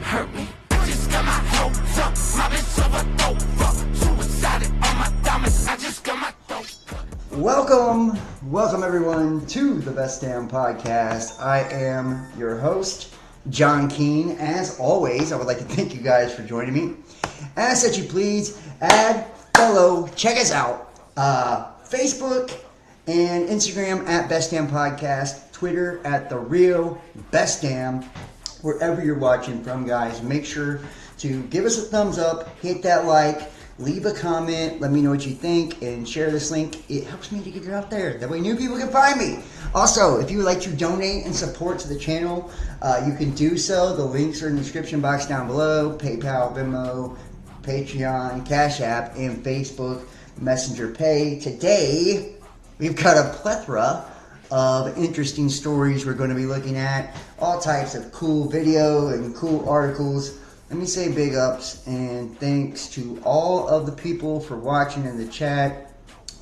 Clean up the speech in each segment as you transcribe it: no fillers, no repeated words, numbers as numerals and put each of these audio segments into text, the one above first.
hurt me. Just got my hopes up, my bitch overthrow. Fuck, suicided on my diamonds, I just got my throat cut. Welcome everyone to the Best Damn Podcast. I am your host, John Keane. As always, I would like to thank you guys for joining me. Ask that you please add, follow, check us out. Facebook and Instagram at Best Damn Podcast. Twitter at The Real Best Damn. Wherever you're watching from, guys, make sure to give us a thumbs up, hit that like, leave a comment, let me know what you think, and share this link. It helps me to get it out there. That way new people can find me. Also, if you would like to donate and support to the channel, you can do so. The links are in the description box down below. PayPal, Venmo, Patreon, Cash App, and Facebook Messenger Pay. Today, we've got a plethora of interesting stories we're going to be looking at. All types of cool video and cool articles. Let me say big ups and thanks to all of the people for watching in the chat.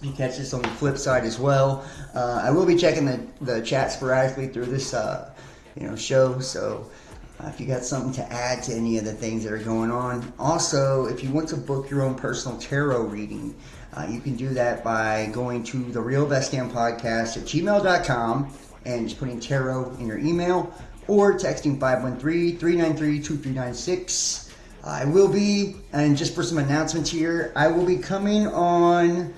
You can catch this on the flip side as well. I will be checking the chat sporadically through this show, so if you got something to add to any of the things that are going on. Also, if you want to book your own personal tarot reading, you can do that by going to the Real Best Damn Podcast at gmail.com and just putting tarot in your email or texting 513-393-2396. I will be, and just for some announcements here, I will be coming on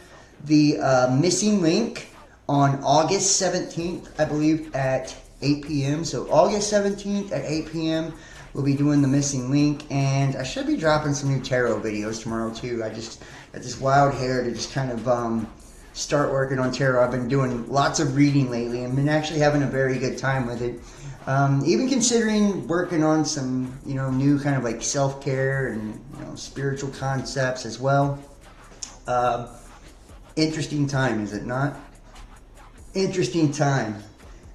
the Missing Link on August 17th, I believe, at 8 p.m. So August 17th at 8 p.m. we'll be doing the Missing Link, and I should be dropping some new tarot videos tomorrow too. I just got this wild hair to just kind of start working on tarot. I've been doing lots of reading lately and been actually having a very good time with it. Even considering working on some, new kind of like self-care and, spiritual concepts as well. Interesting time, is it not? Interesting time.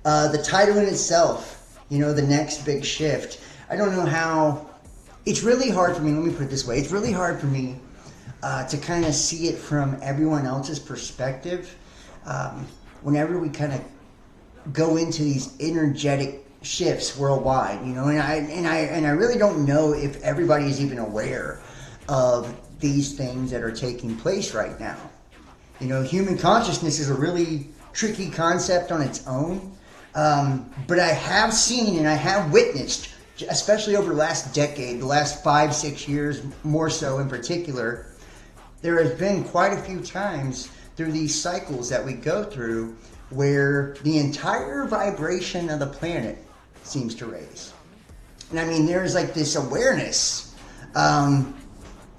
The title in itself, the next big shift. I don't know how, it's really hard for me, let me put it this way. It's really hard for me to kind of see it from everyone else's perspective. Whenever we kind of go into these energetic shifts worldwide, and I really don't know if everybody is even aware of these things that are taking place right now. Human consciousness is a really tricky concept on its own, but I have seen and I have witnessed, especially over the last decade, the last 5-6 years more so in particular, there has been quite a few times through these cycles that we go through where the entire vibration of the planet seems to raise. And I mean, there's like this awareness, and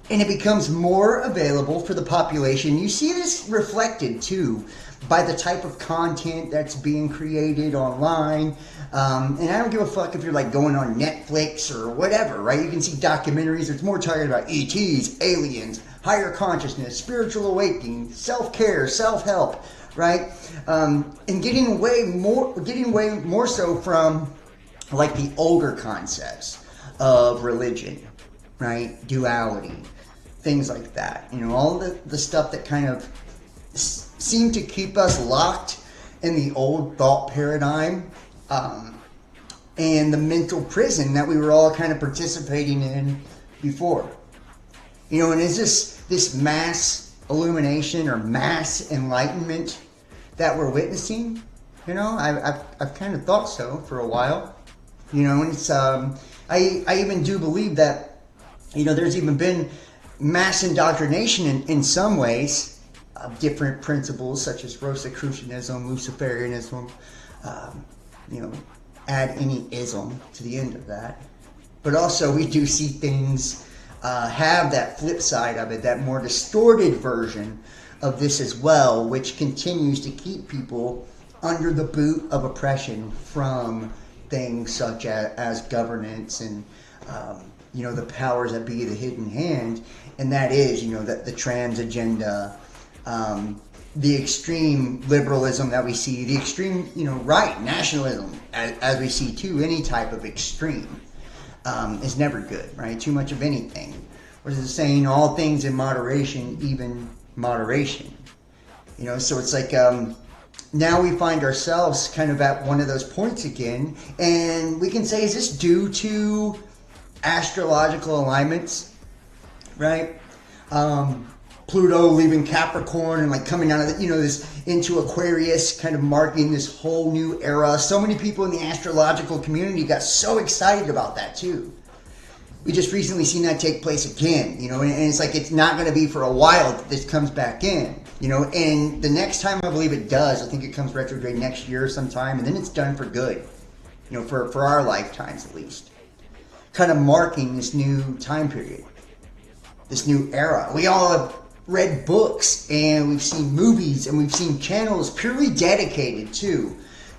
it becomes more available for the population. You see this reflected too by the type of content that's being created online. And I don't give a fuck if you're like going on Netflix or whatever, right? You can see documentaries. It's more talking about ETs, aliens, higher consciousness, spiritual awakening, self-care, self-help, right? And getting way more so from like the older concepts of religion, right? Duality, things like that. All the stuff that kind of seem to keep us locked in the old thought paradigm, and the mental prison that we were all kind of participating in before. And is this mass illumination or mass enlightenment that we're witnessing? I've kind of thought so for a while. And it's I even do believe that there's even been mass indoctrination in some ways of different principles such as Rosicrucianism, Luciferianism, add any ism to the end of that. But also we do see things have that flip side of it, that more distorted version of this as well, which continues to keep people under the boot of oppression from things such as governance and the powers that be, the hidden hand, and that is the trans agenda, the extreme liberalism that we see, the extreme right nationalism as we see too. Any type of extreme is never good, right? Too much of anything. What is it saying? All things in moderation, even moderation. So it's like now we find ourselves kind of at one of those points again, and we can say, is this due to astrological alignments, right? Pluto leaving Capricorn and like coming out of this into Aquarius, kind of marking this whole new era. So many people in the astrological community got so excited about that too. We just recently seen that take place again, and it's like it's not going to be for a while that this comes back in, and the next time I believe it does, I think it comes retrograde next year sometime, and then it's done for good, for our lifetimes at least. Kind of marking this new time period, this new era. We all have read books and we've seen movies and we've seen channels purely dedicated to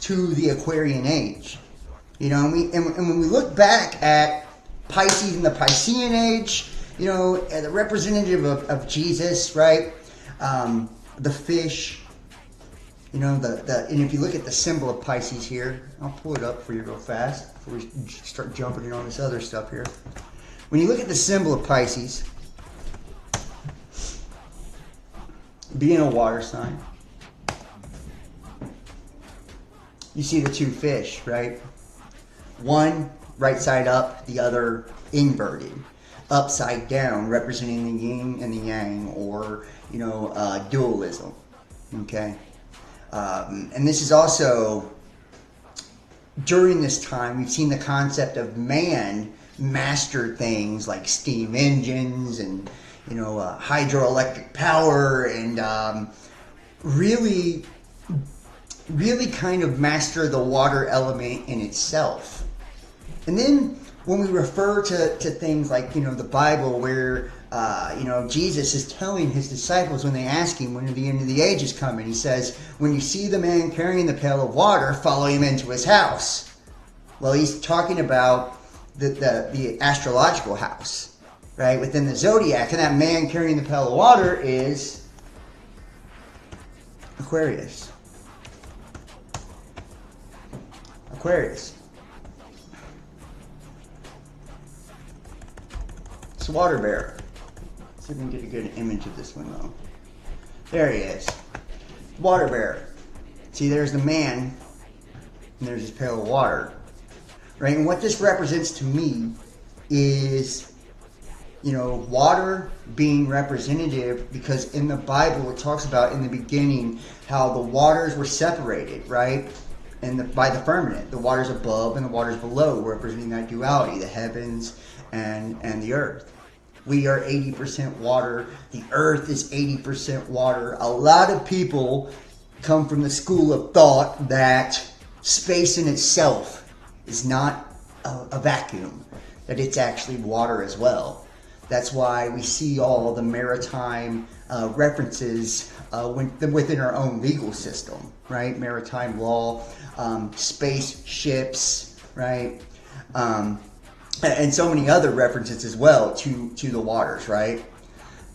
the Aquarian age, and when we look back at Pisces in the Piscean age, the representative of Jesus, right? The fish, and if you look at the symbol of Pisces here, I'll pull it up for you real fast before we start jumping in all this other stuff here. When you look at the symbol of Pisces, being a water sign, you see the two fish, right? One right side up, the other inverted, upside down, representing the yin and the yang, or dualism. Okay, and this is also during this time we've seen the concept of man master things like steam engines and hydroelectric power, and really kind of master the water element in itself. And then when we refer to things like, the Bible where, Jesus is telling his disciples when they ask him when the end of the age is coming, he says, when you see the man carrying the pail of water, follow him into his house. Well, he's talking about the astrological house, right, within the zodiac. And that man carrying the pail of water is Aquarius. It's a water bearer. See if we can get a good image of this one though. There he is. Water bearer. See, there's the man, and there's his pail of water. Right? And what this represents to me is, water being representative, because in the Bible it talks about in the beginning how the waters were separated, right? And by the firmament, the waters above and the waters below, representing that duality, the heavens and the earth. We are 80% water. The earth is 80% water. A lot of people come from the school of thought that space in itself is not a vacuum, that it's actually water as well. That's why we see all the maritime references within our own legal system, right? Maritime law, spaceships, right? And so many other references as well to the waters, right?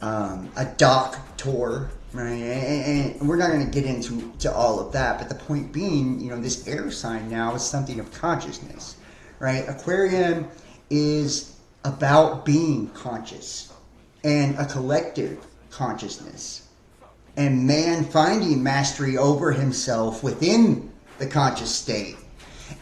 A dock tour, right? And we're not going to get into all of that, but the point being, this air sign now is something of consciousness, right? Aquarian is about being conscious and a collective consciousness, and man finding mastery over himself within the conscious state,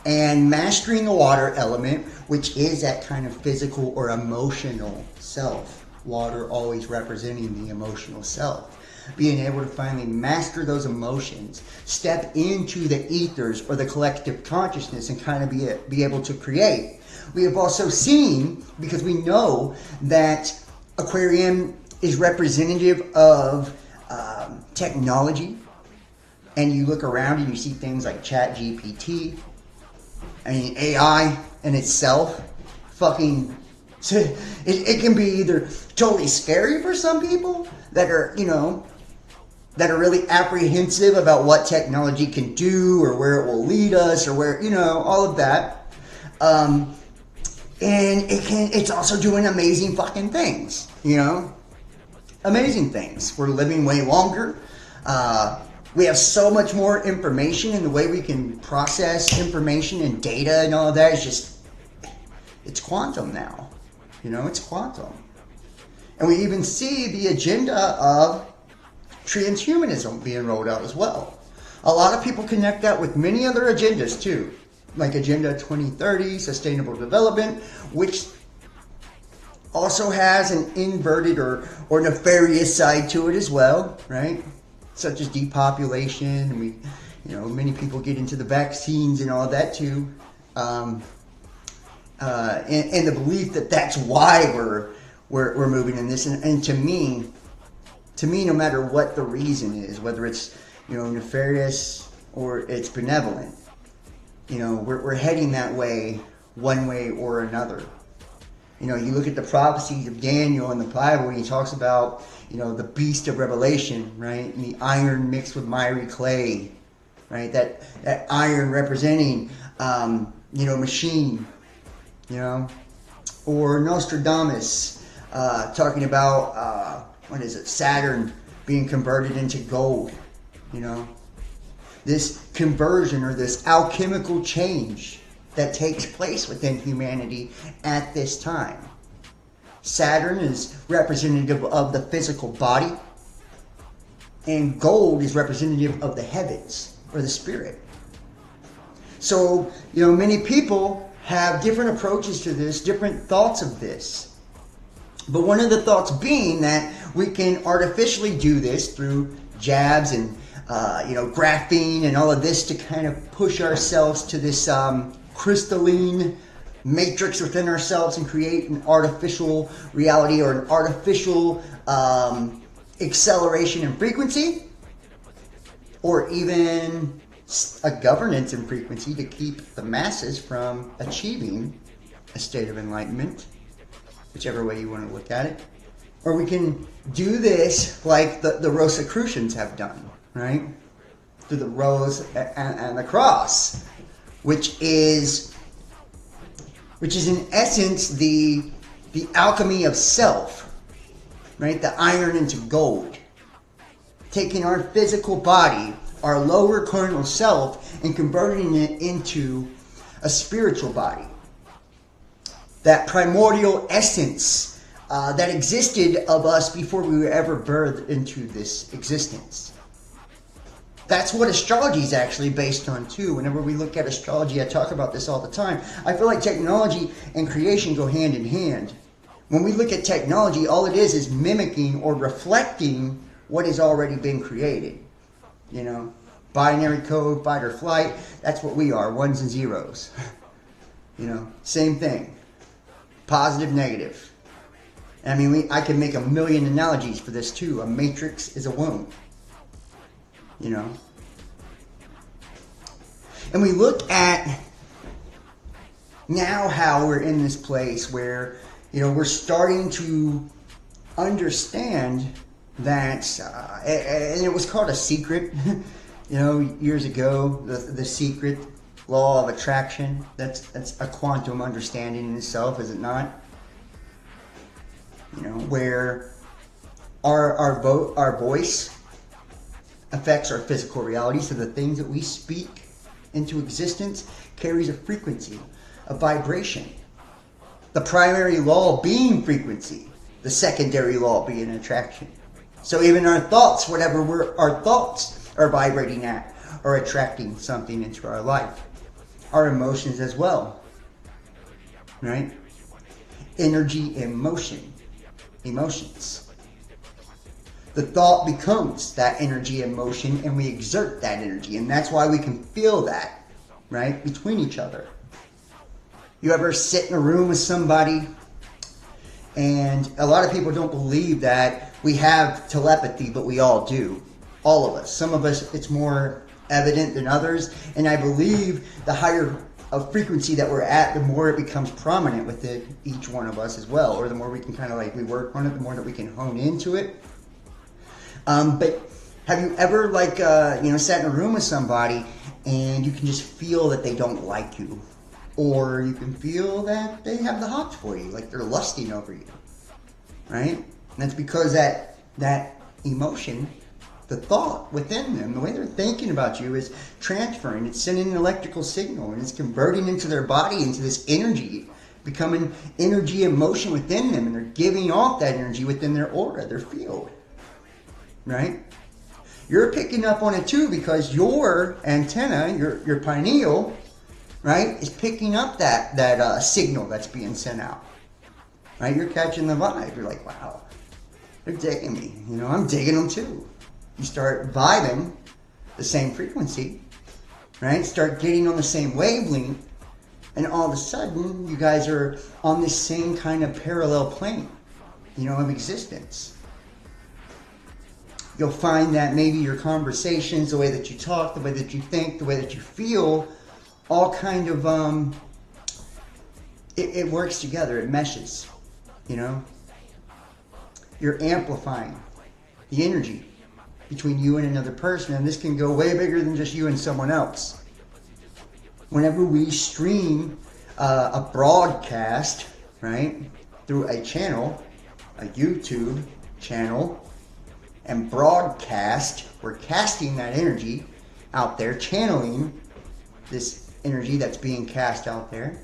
and mastering the water element, which is that kind of physical or emotional self. Water always representing the emotional self. Being able to finally master those emotions, step into the ethers or the collective consciousness, and kind of be able to create. We have also seen, because we know that Aquarian is representative of technology, and you look around and you see things like ChatGPT. I mean, AI in itself, it can be either totally scary for some people that are, that are really apprehensive about what technology can do or where it will lead us or where, all of that. And it's also doing amazing fucking things, amazing things. We're living way longer. We have so much more information, and the way we can process information and data and all of that is just, it's quantum now. It's quantum. And we even see the agenda of transhumanism being rolled out as well. A lot of people connect that with many other agendas too, like Agenda 2030, Sustainable Development, which also has an inverted or nefarious side to it as well, right? Such as depopulation, and many people get into the vaccines and all that too, and the belief that that's why we're moving in this. And to me, no matter what the reason is, whether it's nefarious or it's benevolent, we're heading that way, one way or another. You look at the prophecies of Daniel in the Bible, and he talks about, the beast of Revelation, right? And the iron mixed with miry clay, right? That iron representing, machine, or Nostradamus, talking about, Saturn being converted into gold, This conversion or this alchemical change that takes place within humanity at this time. Saturn is representative of the physical body, and gold is representative of the heavens or the spirit. So, many people have different approaches to this, different thoughts of this. But one of the thoughts being that we can artificially do this through jabs and graphene and all of this to kind of push ourselves to this crystalline matrix within ourselves and create an artificial reality or an artificial acceleration in frequency, or even a governance in frequency to keep the masses from achieving a state of enlightenment, whichever way you want to look at it. Or we can do this like the Rosicrucians have done, right? Through the rose and the cross, which is in essence the alchemy of self, right? The iron into gold. Taking our physical body, our lower carnal self, and converting it into a spiritual body. That primordial essence that existed of us before we were ever birthed into this existence. That's what astrology is actually based on too. Whenever we look at astrology, I talk about this all the time. I feel like technology and creation go hand in hand. When we look at technology, all it is mimicking or reflecting what has already been created. Binary code, fight or flight, that's what we are, ones and zeros. Same thing. Positive, negative. I can make a million analogies for this too. A matrix is a womb. And we look at now how we're in this place where, we're starting to understand that, and it was called a secret, years ago, the secret law of attraction. That's a quantum understanding in itself, is it not? Where our voice affects our physical reality, so the things that we speak into existence carries a frequency, a vibration. The primary law being frequency, the secondary law being attraction. So even our thoughts, our thoughts are vibrating at or attracting something into our life. Our emotions as well, right? Energy and motion, emotions. The thought becomes that energy and motion, and we exert that energy. And that's why we can feel that, right, between each other. You ever sit in a room with somebody, and a lot of people don't believe that we have telepathy, but we all do. All of us. Some of us, it's more evident than others. And I believe the higher of frequency that we're at, the more it becomes prominent within each one of us as well. Or the more we can we work on it, the more that we can hone into it. But have you ever sat in a room with somebody and you can just feel that they don't like you, or you can feel that they have the hots for you, like they're lusting over you, right? And that's because that emotion, the thought within them, the way they're thinking about you is transferring. It's sending an electrical signal, and it's converting into their body, into this energy, becoming energy and motion within them, and they're giving off that energy within their aura, their field. Right? You're picking up on it too, because your antenna, your pineal, right, is picking up that signal that's being sent out. right? You're catching the vibe. You're like, wow, they're digging me. You know, I'm digging them too. You start vibing the same frequency, right? Start getting on the same wavelength, and all of a sudden, you guys are on this same kind of parallel plane, you know, of existence. You'll find that maybe your conversations, the way that you talk, the way that you think, the way that you feel, all kind of, it works together, it meshes, you know? You're amplifying the energy between you and another person, and this can go way bigger than just you and someone else. Whenever we stream a broadcast, right, through a channel, a YouTube channel, and broadcast, we're casting that energy out there, channeling this energy that's being cast out there.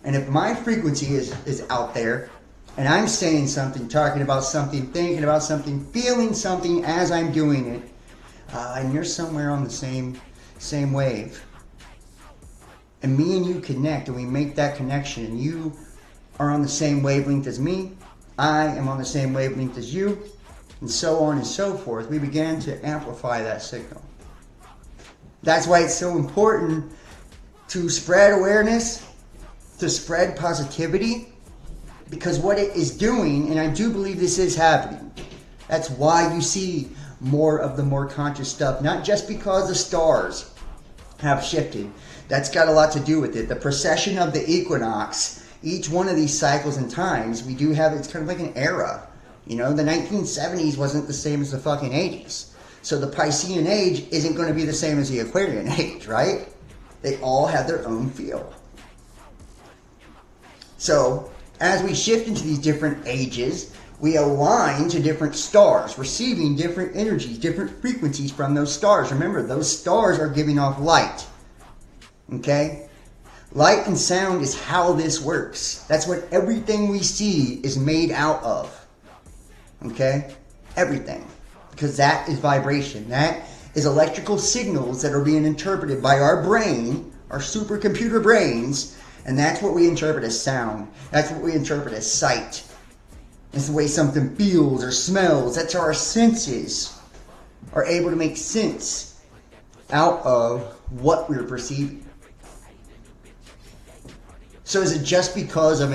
And if my frequency is out there, and I'm saying something, talking about something, thinking about something, feeling something as I'm doing it, and you're somewhere on the same wave, and me and you connect, and we make that connection, and you are on the same wavelength as me, I am on the same wavelength as you, and so on and so forth, we began to amplify that signal. That's why it's so important to spread awareness, to spread positivity, because what it is doing, and I do believe this is happening, that's why you see more of the more conscious stuff, not just because the stars have shifted. That's got a lot to do with it. The precession of the equinox, each one of these cycles and times, we do have, it's kind of like an era. You know, the 1970s wasn't the same as the fucking 80s. So the Piscean age isn't going to be the same as the Aquarian age, right? They all have their own feel. So, as we shift into these different ages, we align to different stars, receiving different energies, different frequencies from those stars. Remember, those stars are giving off light. Okay? Light and sound is how this works. That's what everything we see is made out of. Okay? Everything. Because that is vibration. That is electrical signals that are being interpreted by our brain, our supercomputer brains, and that's what we interpret as sound. That's what we interpret as sight. It's the way something feels or smells. That's how our senses are able to make sense out of what we're perceiving. So is it just because of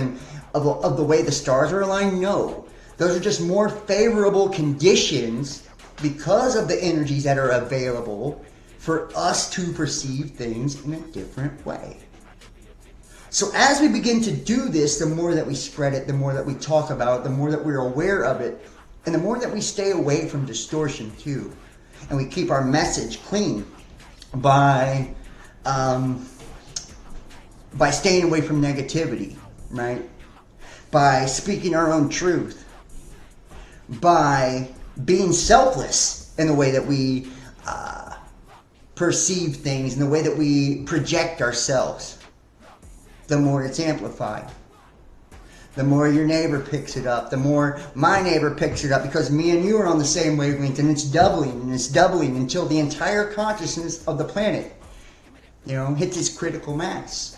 the way the stars are aligned? No. Those are just more favorable conditions because of the energies that are available for us to perceive things in a different way. So as we begin to do this, the more that we spread it, the more that we talk about it, the more that we're aware of it, and the more that we stay away from distortion too. And we keep our message clean by staying away from negativity, right? By speaking our own truth. By being selfless in the way that we perceive things, in the way that we project ourselves. The more it's amplified. The more your neighbor picks it up. The more my neighbor picks it up, because me and you are on the same wavelength, and it's doubling until the entire consciousness of the planet, you know, hits its critical mass.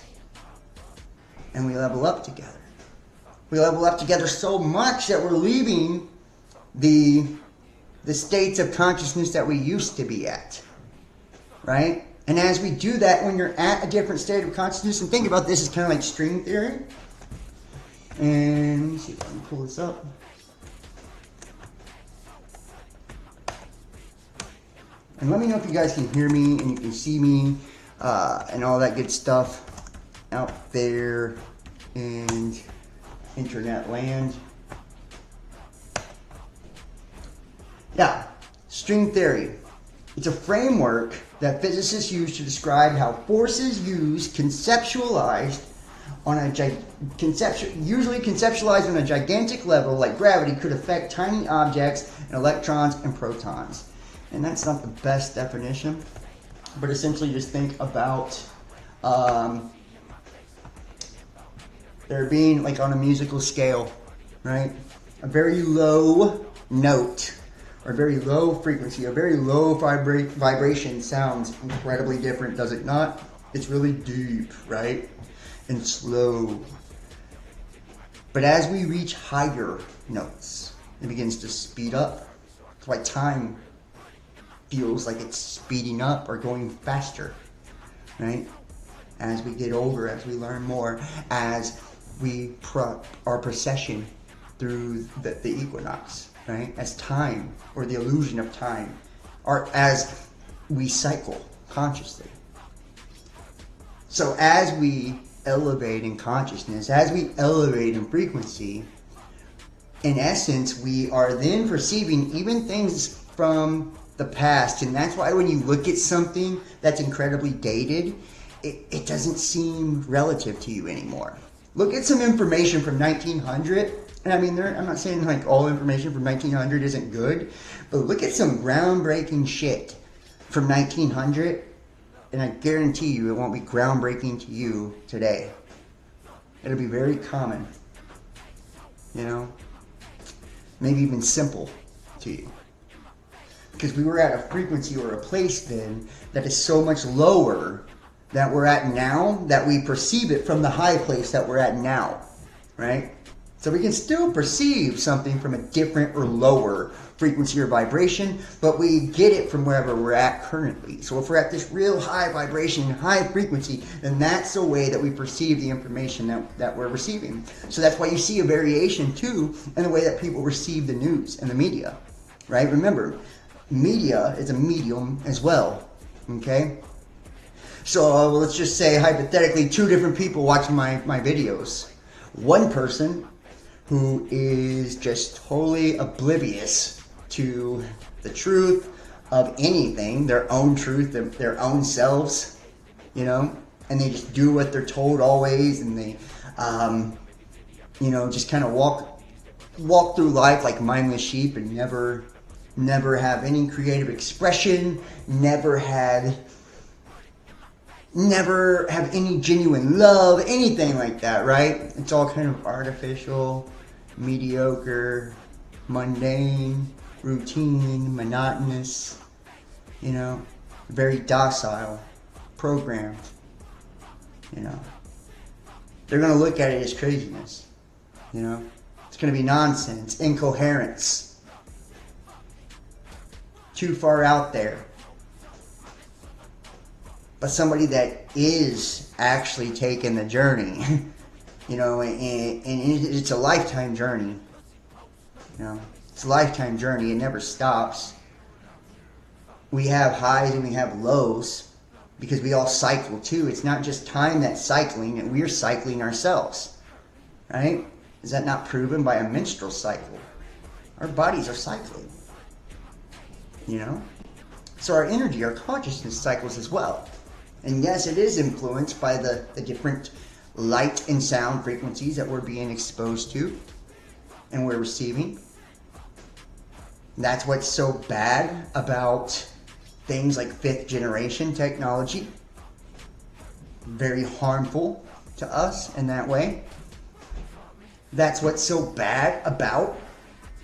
And we level up together. We level up together so much that we're leaving the states of consciousness that we used to be at. Right? And as we do that, when you're at a different state of consciousness, and think about this, it's kind of like string theory. And let me see if I can pull this up. And let me know if you guys can hear me and you can see me and all that good stuff out there in internet land. Yeah, string theory. It's a framework that physicists use to describe how forces used conceptualized on a usually conceptualized on a gigantic level like gravity could affect tiny objects and electrons and protons. And that's not the best definition, but essentially just think about there being, like, on a musical scale, right? A very low note or very low frequency, a very low vibration sounds incredibly different, does it not? It's really deep, right? And slow. But as we reach higher notes, it begins to speed up. That's why time feels like it's speeding up or going faster, right? As we get older, as we learn more, as we our procession through the equinox, right? As time, or the illusion of time, or as we cycle consciously. So as we elevate in consciousness, as we elevate in frequency, in essence, we are then perceiving even things from the past. And that's why when you look at something that's incredibly dated, it doesn't seem relative to you anymore. Look at some information from 1900. And I mean, I'm not saying like all information from 1900 isn't good, but look at some groundbreaking shit from 1900, and I guarantee you it won't be groundbreaking to you today. It'll be very common, you know, maybe even simple to you. Because we were at a frequency or a place then that is so much lower that we're at now that we perceive it from the high place that we're at now, right? So we can still perceive something from a different or lower frequency or vibration, but we get it from wherever we're at currently. So if we're at this real high vibration, high frequency, then that's the way that we perceive the information that we're receiving. So that's why you see a variation too in the way that people receive the news and the media, right? Remember, media is a medium as well, okay? So let's just say hypothetically 2 different people watching my videos. One person who is just totally oblivious to the truth of anything, their own truth, their own selves, you know, and they just do what they're told always, and they, you know, just kind of walk through life like mindless sheep and never have any creative expression, never have any genuine love, anything like that, right? It's all kind of artificial, mediocre, mundane, routine, monotonous, you know, very docile, programmed, you know. They're going to look at it as craziness, you know. It's going to be nonsense, incoherence, too far out there. But somebody that is actually taking the journey, you know, and it's a lifetime journey, you know, it's a lifetime journey. It never stops. We have highs and we have lows because we all cycle too. It's not just time that's cycling, and we're cycling ourselves, right? Is that not proven by a menstrual cycle? Our bodies are cycling, you know? So our energy, our consciousness cycles as well. And yes, it is influenced by the different light and sound frequencies that we're being exposed to and we're receiving. That's what's so bad about things like 5th generation technology. Very harmful to us in that way. That's what's so bad about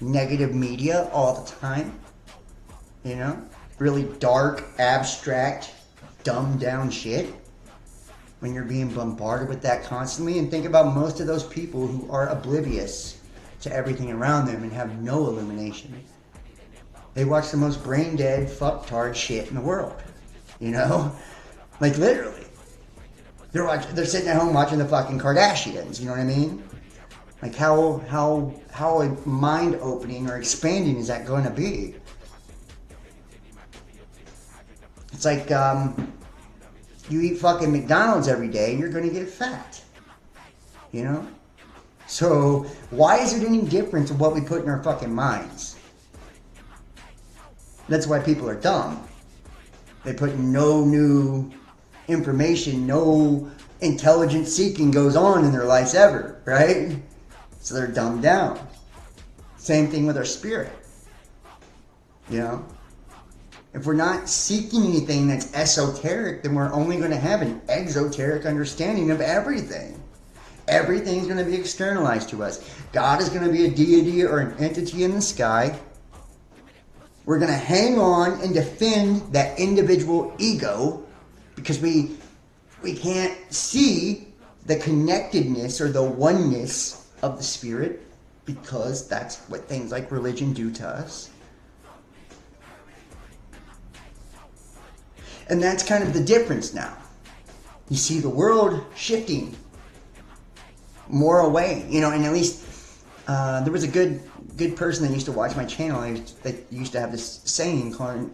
negative media all the time. You know? Really dark, abstract, dumbed down shit, when you're being bombarded with that constantly. And think about most of those people who are oblivious to everything around them and have no illumination. They watch the most brain dead, fucktard shit in the world, you know, like literally. They're sitting at home watching the fucking Kardashians, you know what I mean? Like how mind opening or expanding is that going to be? It's like you eat fucking McDonald's every day and you're going to get fat. You know? So why is it any different to what we put in our fucking minds? That's why people are dumb. They put no new information, no intelligent seeking goes on in their lives ever, right? So they're dumbed down. Same thing with our spirit. You know? If we're not seeking anything that's esoteric, then we're only going to have an exoteric understanding of everything. Everything's going to be externalized to us. God is going to be a deity or an entity in the sky. We're going to hang on and defend that individual ego because we can't see the connectedness or the oneness of the spirit, because that's what things like religion do to us. And that's kind of the difference now. You see the world shifting more away, you know, and at least there was a good person that used to watch my channel that used to have this saying called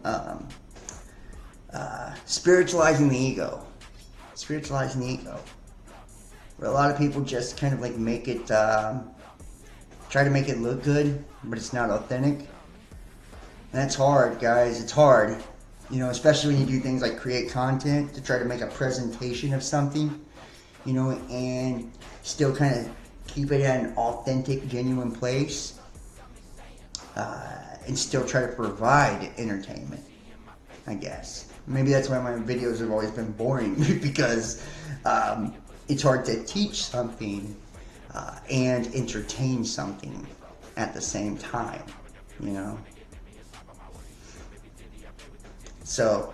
spiritualizing the ego. Spiritualizing the ego. Where a lot of people just kind of like make it, try to make it look good, but it's not authentic. And that's hard, guys. It's hard. You know, especially when you do things like create content to try to make a presentation of something, you know, and still kind of keep it at an authentic, genuine place, and still try to provide entertainment, I guess. Maybe that's why my videos have always been boring, because it's hard to teach something and entertain something at the same time, you know. So,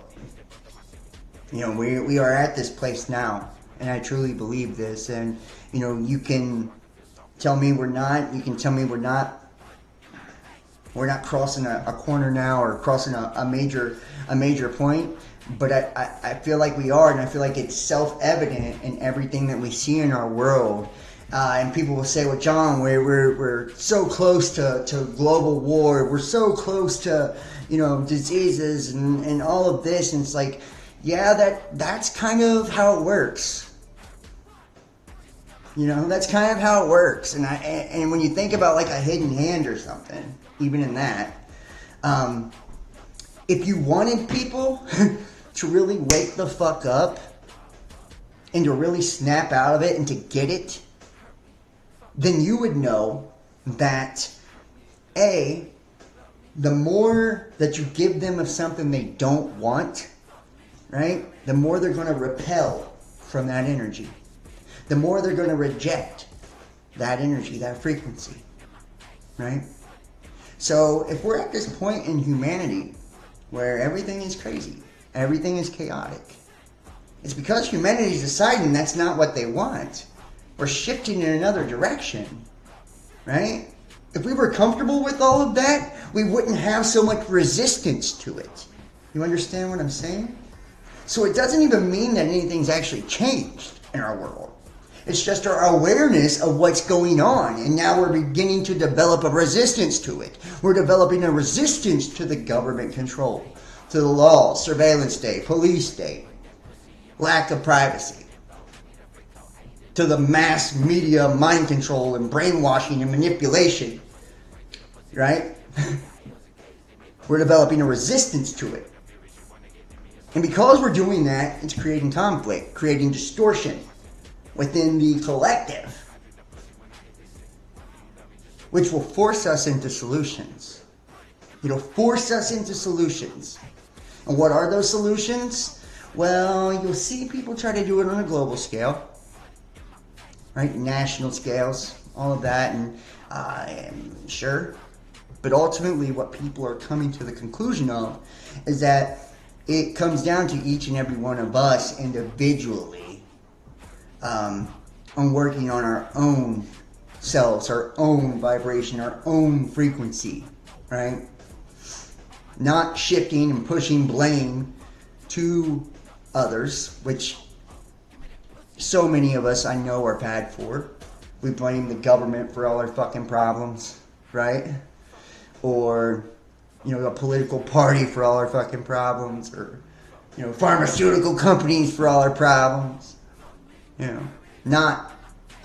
you know, we are at this place now, and I truly believe this. And, you know, you can tell me we're not, you can tell me we're not crossing a corner now, or crossing a major point, but I feel like we are, and I feel like it's self-evident in everything that we see in our world. And people will say, well, John, we're so close to global war. We're so close to, you know, diseases and all of this. And it's like, yeah, that's kind of how it works. You know, that's kind of how it works. And when you think about like a hidden hand or something, even in that, if you wanted people to really wake the fuck up and to really snap out of it and to get it, then you would know that, A, the more that you give them of something they don't want, right, the more they're going to repel from that energy. The more they're going to reject that energy, that frequency, right? So if we're at this point in humanity where everything is crazy, everything is chaotic, it's because humanity is deciding that's not what they want. We're shifting in another direction, right? If we were comfortable with all of that, we wouldn't have so much resistance to it. You understand what I'm saying? So it doesn't even mean that anything's actually changed in our world. It's just our awareness of what's going on, and now we're beginning to develop a resistance to it. We're developing a resistance to the government control, to the laws, surveillance state, police state, lack of privacy, to the mass media mind control and brainwashing and manipulation, right? We're developing a resistance to it. And because we're doing that, it's creating conflict, creating distortion within the collective, which will force us into solutions. It'll force us into solutions. And what are those solutions? Well, you'll see people try to do it on a global scale, right? National scales, all of that, and sure. But ultimately, what people are coming to the conclusion of is that it comes down to each and every one of us individually on working on our own selves, our own vibration, our own frequency, right? Not shifting and pushing blame to others, which so many of us I know are bad for. We blame the government for all our fucking problems, right? Or, you know, a political party for all our fucking problems, or, you know, pharmaceutical companies for all our problems. You know, not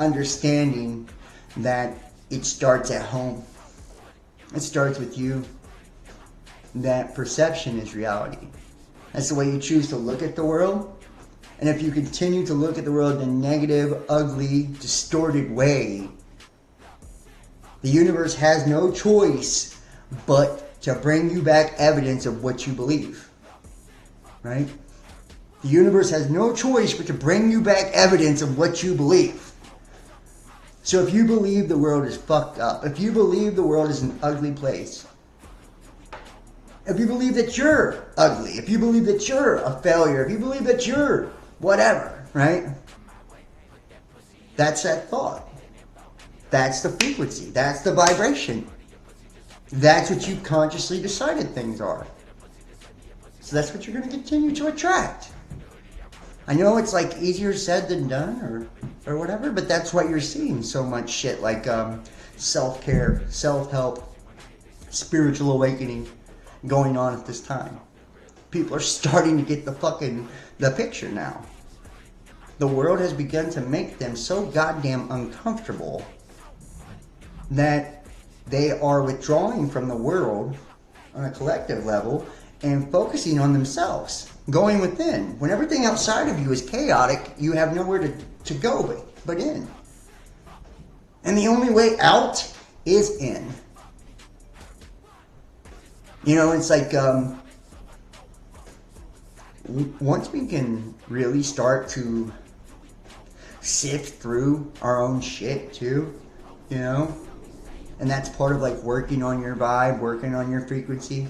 understanding that it starts at home. It starts with you. That perception is reality. That's the way you choose to look at the world. And if you continue to look at the world in a negative, ugly, distorted way, the universe has no choice but to bring you back evidence of what you believe. Right? The universe has no choice but to bring you back evidence of what you believe. So if you believe the world is fucked up, if you believe the world is an ugly place, if you believe that you're ugly, if you believe that you're a failure, if you believe that you're whatever, right? That's that thought. That's the frequency. That's the vibration. That's what you consciously decided things are. So that's what you're going to continue to attract. I know it's like easier said than done or whatever, but that's why you're seeing so much shit like self-care, self-help, spiritual awakening going on at this time. People are starting to get the picture now. The world has begun to make them so goddamn uncomfortable that they are withdrawing from the world on a collective level and focusing on themselves, going within. When everything outside of you is chaotic, you have nowhere to go but in. And the only way out is in. You know, it's like, once we can really start to sift through our own shit too, you know, and that's part of like working on your vibe, working on your frequency,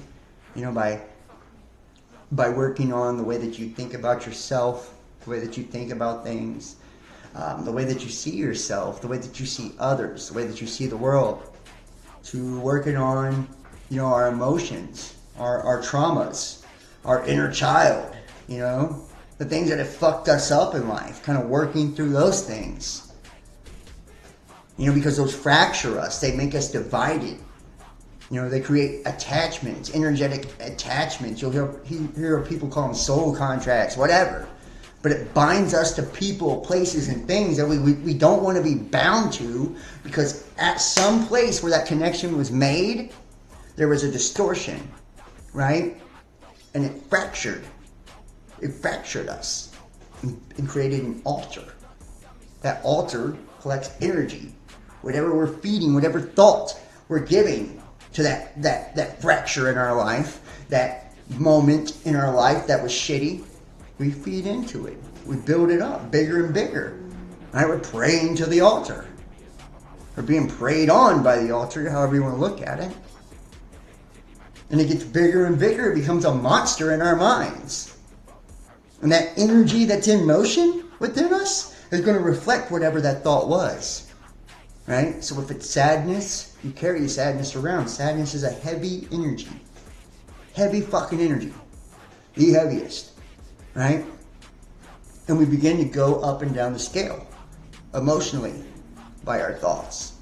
you know, by working on the way that you think about yourself, the way that you think about things, the way that you see yourself, the way that you see others, the way that you see the world, to working on, you know, our emotions, our traumas, our inner child, you know, the things that have fucked us up in life, kind of working through those things. You know, because those fracture us, they make us divided. You know, they create attachments, energetic attachments. You'll hear people call them soul contracts, whatever. But it binds us to people, places, and things that we don't want to be bound to, because at some place where that connection was made, there was a distortion, right? And it fractured. It fractured us and created an altar. That altar collects energy. Whatever we're feeding, whatever thought we're giving to that fracture in our life, that moment in our life that was shitty, we feed into it. We build it up bigger and bigger. Right? We're praying to the altar. We're being prayed on by the altar, however you want to look at it. And it gets bigger and bigger. It becomes a monster in our minds. And that energy that's in motion within us is going to reflect whatever that thought was. Right? So if it's sadness, you carry sadness around. Sadness is a heavy energy. Heavy fucking energy. The heaviest. Right? And we begin to go up and down the scale. Emotionally. By our thoughts.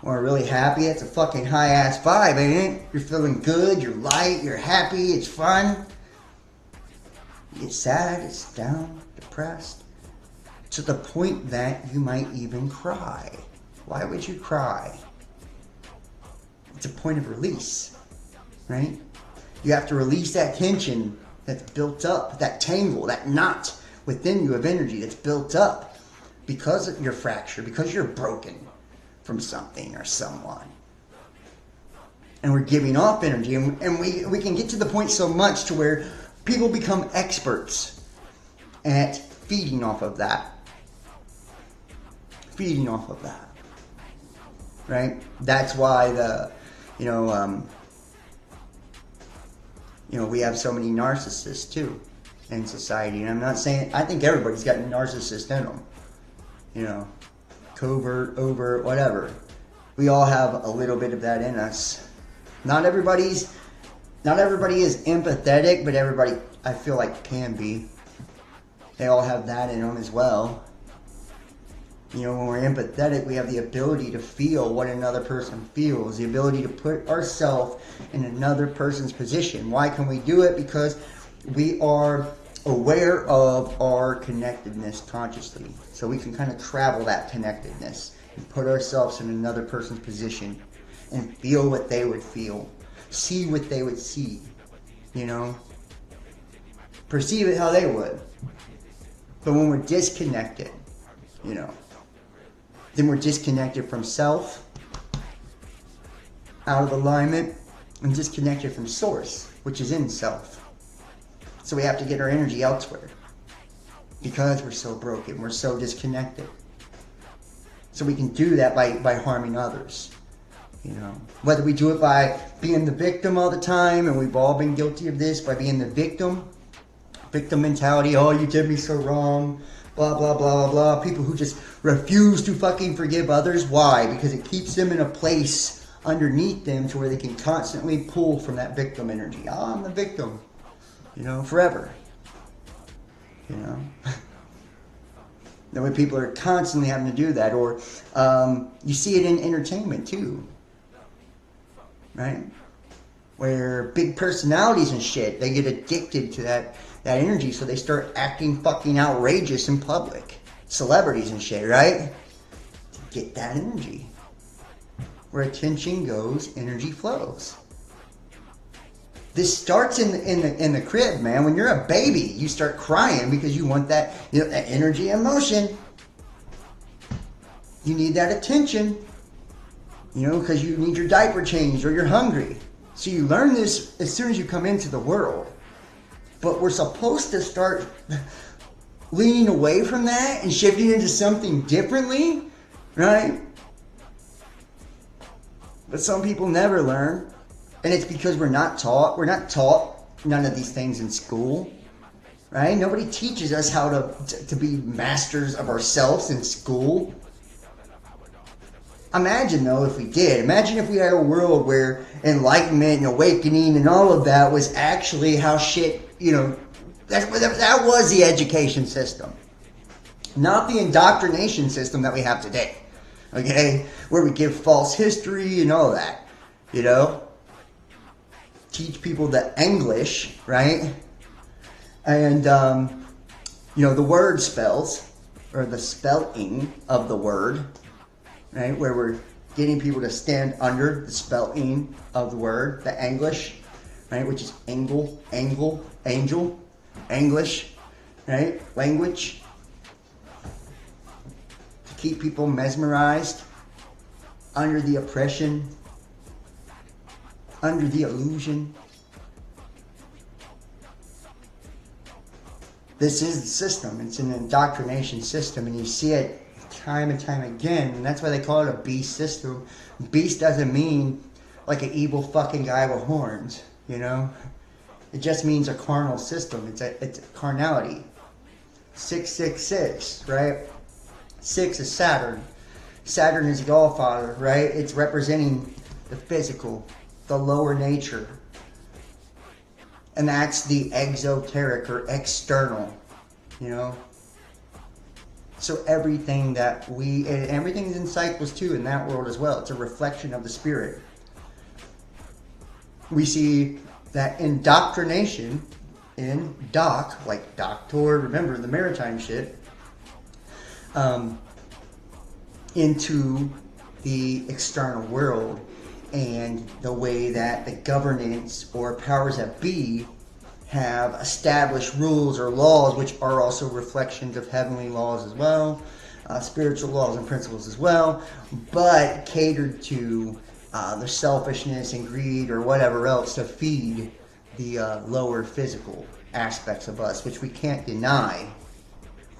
When we're really happy, it's a fucking high ass vibe, ain't it? You're feeling good, you're light, you're happy, it's fun. You get sad, it's down, depressed. To the point that you might even cry. Why would you cry? It's a point of release, right? You have to release that tension that's built up, that tangle, that knot within you of energy that's built up because of your fracture, because you're broken from something or someone. And we're giving off energy, and we can get to the point so much to where people become experts at feeding off of that. Feeding off of that. Right? That's why we have so many narcissists too in society. And I'm not saying, I think everybody's got a narcissist in them. You know, covert, overt, whatever. We all have a little bit of that in us. Not everybody is empathetic, but everybody, I feel like, can be. They all have that in them as well. You know, when we're empathetic, we have the ability to feel what another person feels, the ability to put ourselves in another person's position. Why can we do it? Because we are aware of our connectedness consciously. So we can kind of travel that connectedness and put ourselves in another person's position and feel what they would feel, see what they would see, you know, perceive it how they would. But when we're disconnected, you know, then we're disconnected from self, out of alignment, and disconnected from source, which is in self. So we have to get our energy elsewhere because we're so broken, we're so disconnected. So we can do that by harming others. You know, whether we do it by being the victim all the time, and we've all been guilty of this, by being the victim mentality. Oh, you did me so wrong. blah, blah, blah, blah, blah. People who just refuse to fucking forgive others. Why? Because it keeps them in a place underneath them to where they can constantly pull from that victim energy. Oh, I'm the victim. You know, forever. You know? That way people are constantly having to do that. Or you see it in entertainment too. Right? Where big personalities and shit, they get addicted to that energy, so they start acting fucking outrageous in public. Celebrities and shit, right? To get that energy. Where attention goes, energy flows. This starts in the crib, man. When you're a baby, you start crying because you want that, you know, that energy and emotion. You need that attention. You know, because you need your diaper changed or you're hungry. So you learn this as soon as you come into the world. But we're supposed to start leaning away from that and shifting into something differently, right? But some people never learn. And it's because we're not taught. We're not taught none of these things in school, right? Nobody teaches us how to be masters of ourselves in school. Imagine, though, if we did. Imagine if we had a world where enlightenment and awakening and all of that was actually how shit, you know, that was the education system. Not the indoctrination system that we have today, okay? Where we give false history and all that, you know? Teach people the English, right? And, you know, the word spells, or the spelling of the word, right? Where we're getting people to stand under the spelling of the word, the English, right? Which is angel, English, right? Language. To keep people mesmerized, under the oppression, under the illusion. This is the system. It's an indoctrination system, and you see it time and time again, and that's why they call it a beast system. Beast doesn't mean like an evil fucking guy with horns, you know? It just means a carnal system. It's a carnality. 666, right? 6 is Saturn. Saturn is the All-Father, right? It's representing the physical, the lower nature. And that's the exoteric or external, you know? So everything that and everything's in cycles too in that world as well. It's a reflection of the spirit. We see that indoctrination in doc, like doctor, remember the maritime shit, into the external world and the way that the governance or powers that be have established rules or laws, which are also reflections of heavenly laws as well, spiritual laws and principles as well, but catered to the selfishness and greed or whatever else to feed the lower physical aspects of us, which we can't deny.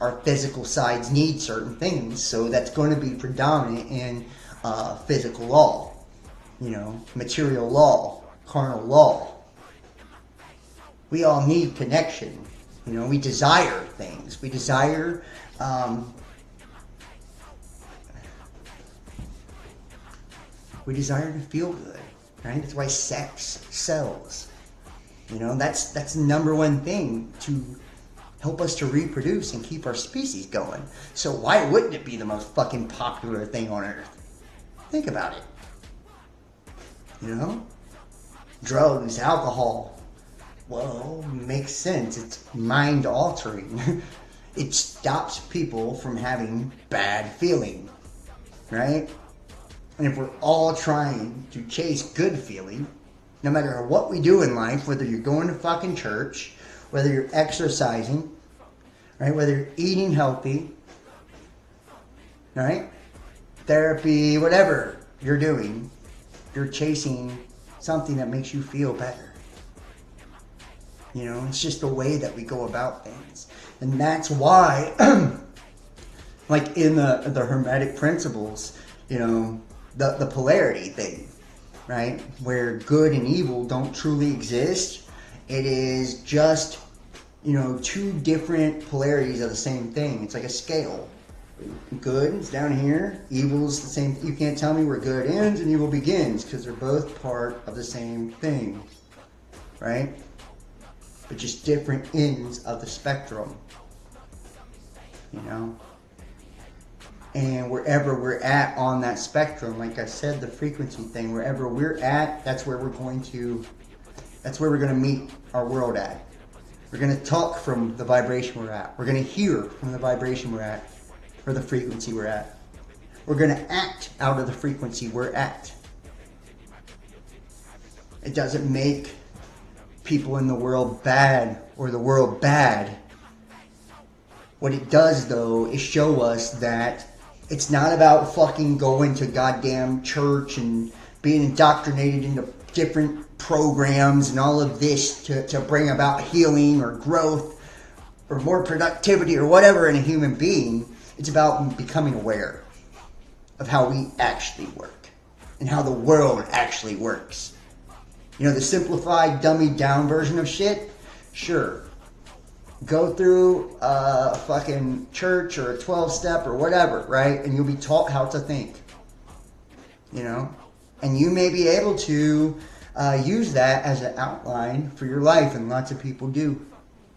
Our physical sides need certain things, so that's going to be predominant in physical law, you know, material law, carnal law. We all need connection. You know, we desire things. We desire to feel good, right? That's why sex sells. You know, that's the number one thing to help us to reproduce and keep our species going. So why wouldn't it be the most fucking popular thing on earth? Think about it. You know? Drugs, alcohol. Well, makes sense. It's mind altering. It stops people from having bad feeling, right? And if we're all trying to chase good feeling, no matter what we do in life, whether you're going to fucking church, whether you're exercising, right? Whether you're eating healthy, right? Therapy, whatever you're doing, you're chasing something that makes you feel better. You know, it's just the way that we go about things. And that's why, like in the Hermetic principles, you know, the polarity thing, right? Where good and evil don't truly exist. It is just two different polarities of the same thing. It's like a scale. Good is down here, evil is the same. You can't tell me where good ends and evil begins, because they're both part of the same thing, right? But just different ends of the spectrum, And wherever we're at on that spectrum, like I said, the frequency thing, wherever we're at, that's where we're going to meet our world at. We're going to talk from the vibration we're at. We're going to hear from the vibration we're at, or the frequency we're at. We're going to act out of the frequency we're at. It doesn't make people in the world bad or the world bad. What it does, though, is show us that it's not about fucking going to goddamn church and being indoctrinated into different programs and all of this to bring about healing or growth or more productivity or whatever in a human being. It's about becoming aware of how we actually work and how the world actually works. The simplified, dummied down version of shit, sure. Go through a fucking church or a 12-step or whatever, right? And you'll be taught how to think, And you may be able to use that as an outline for your life, and lots of people do,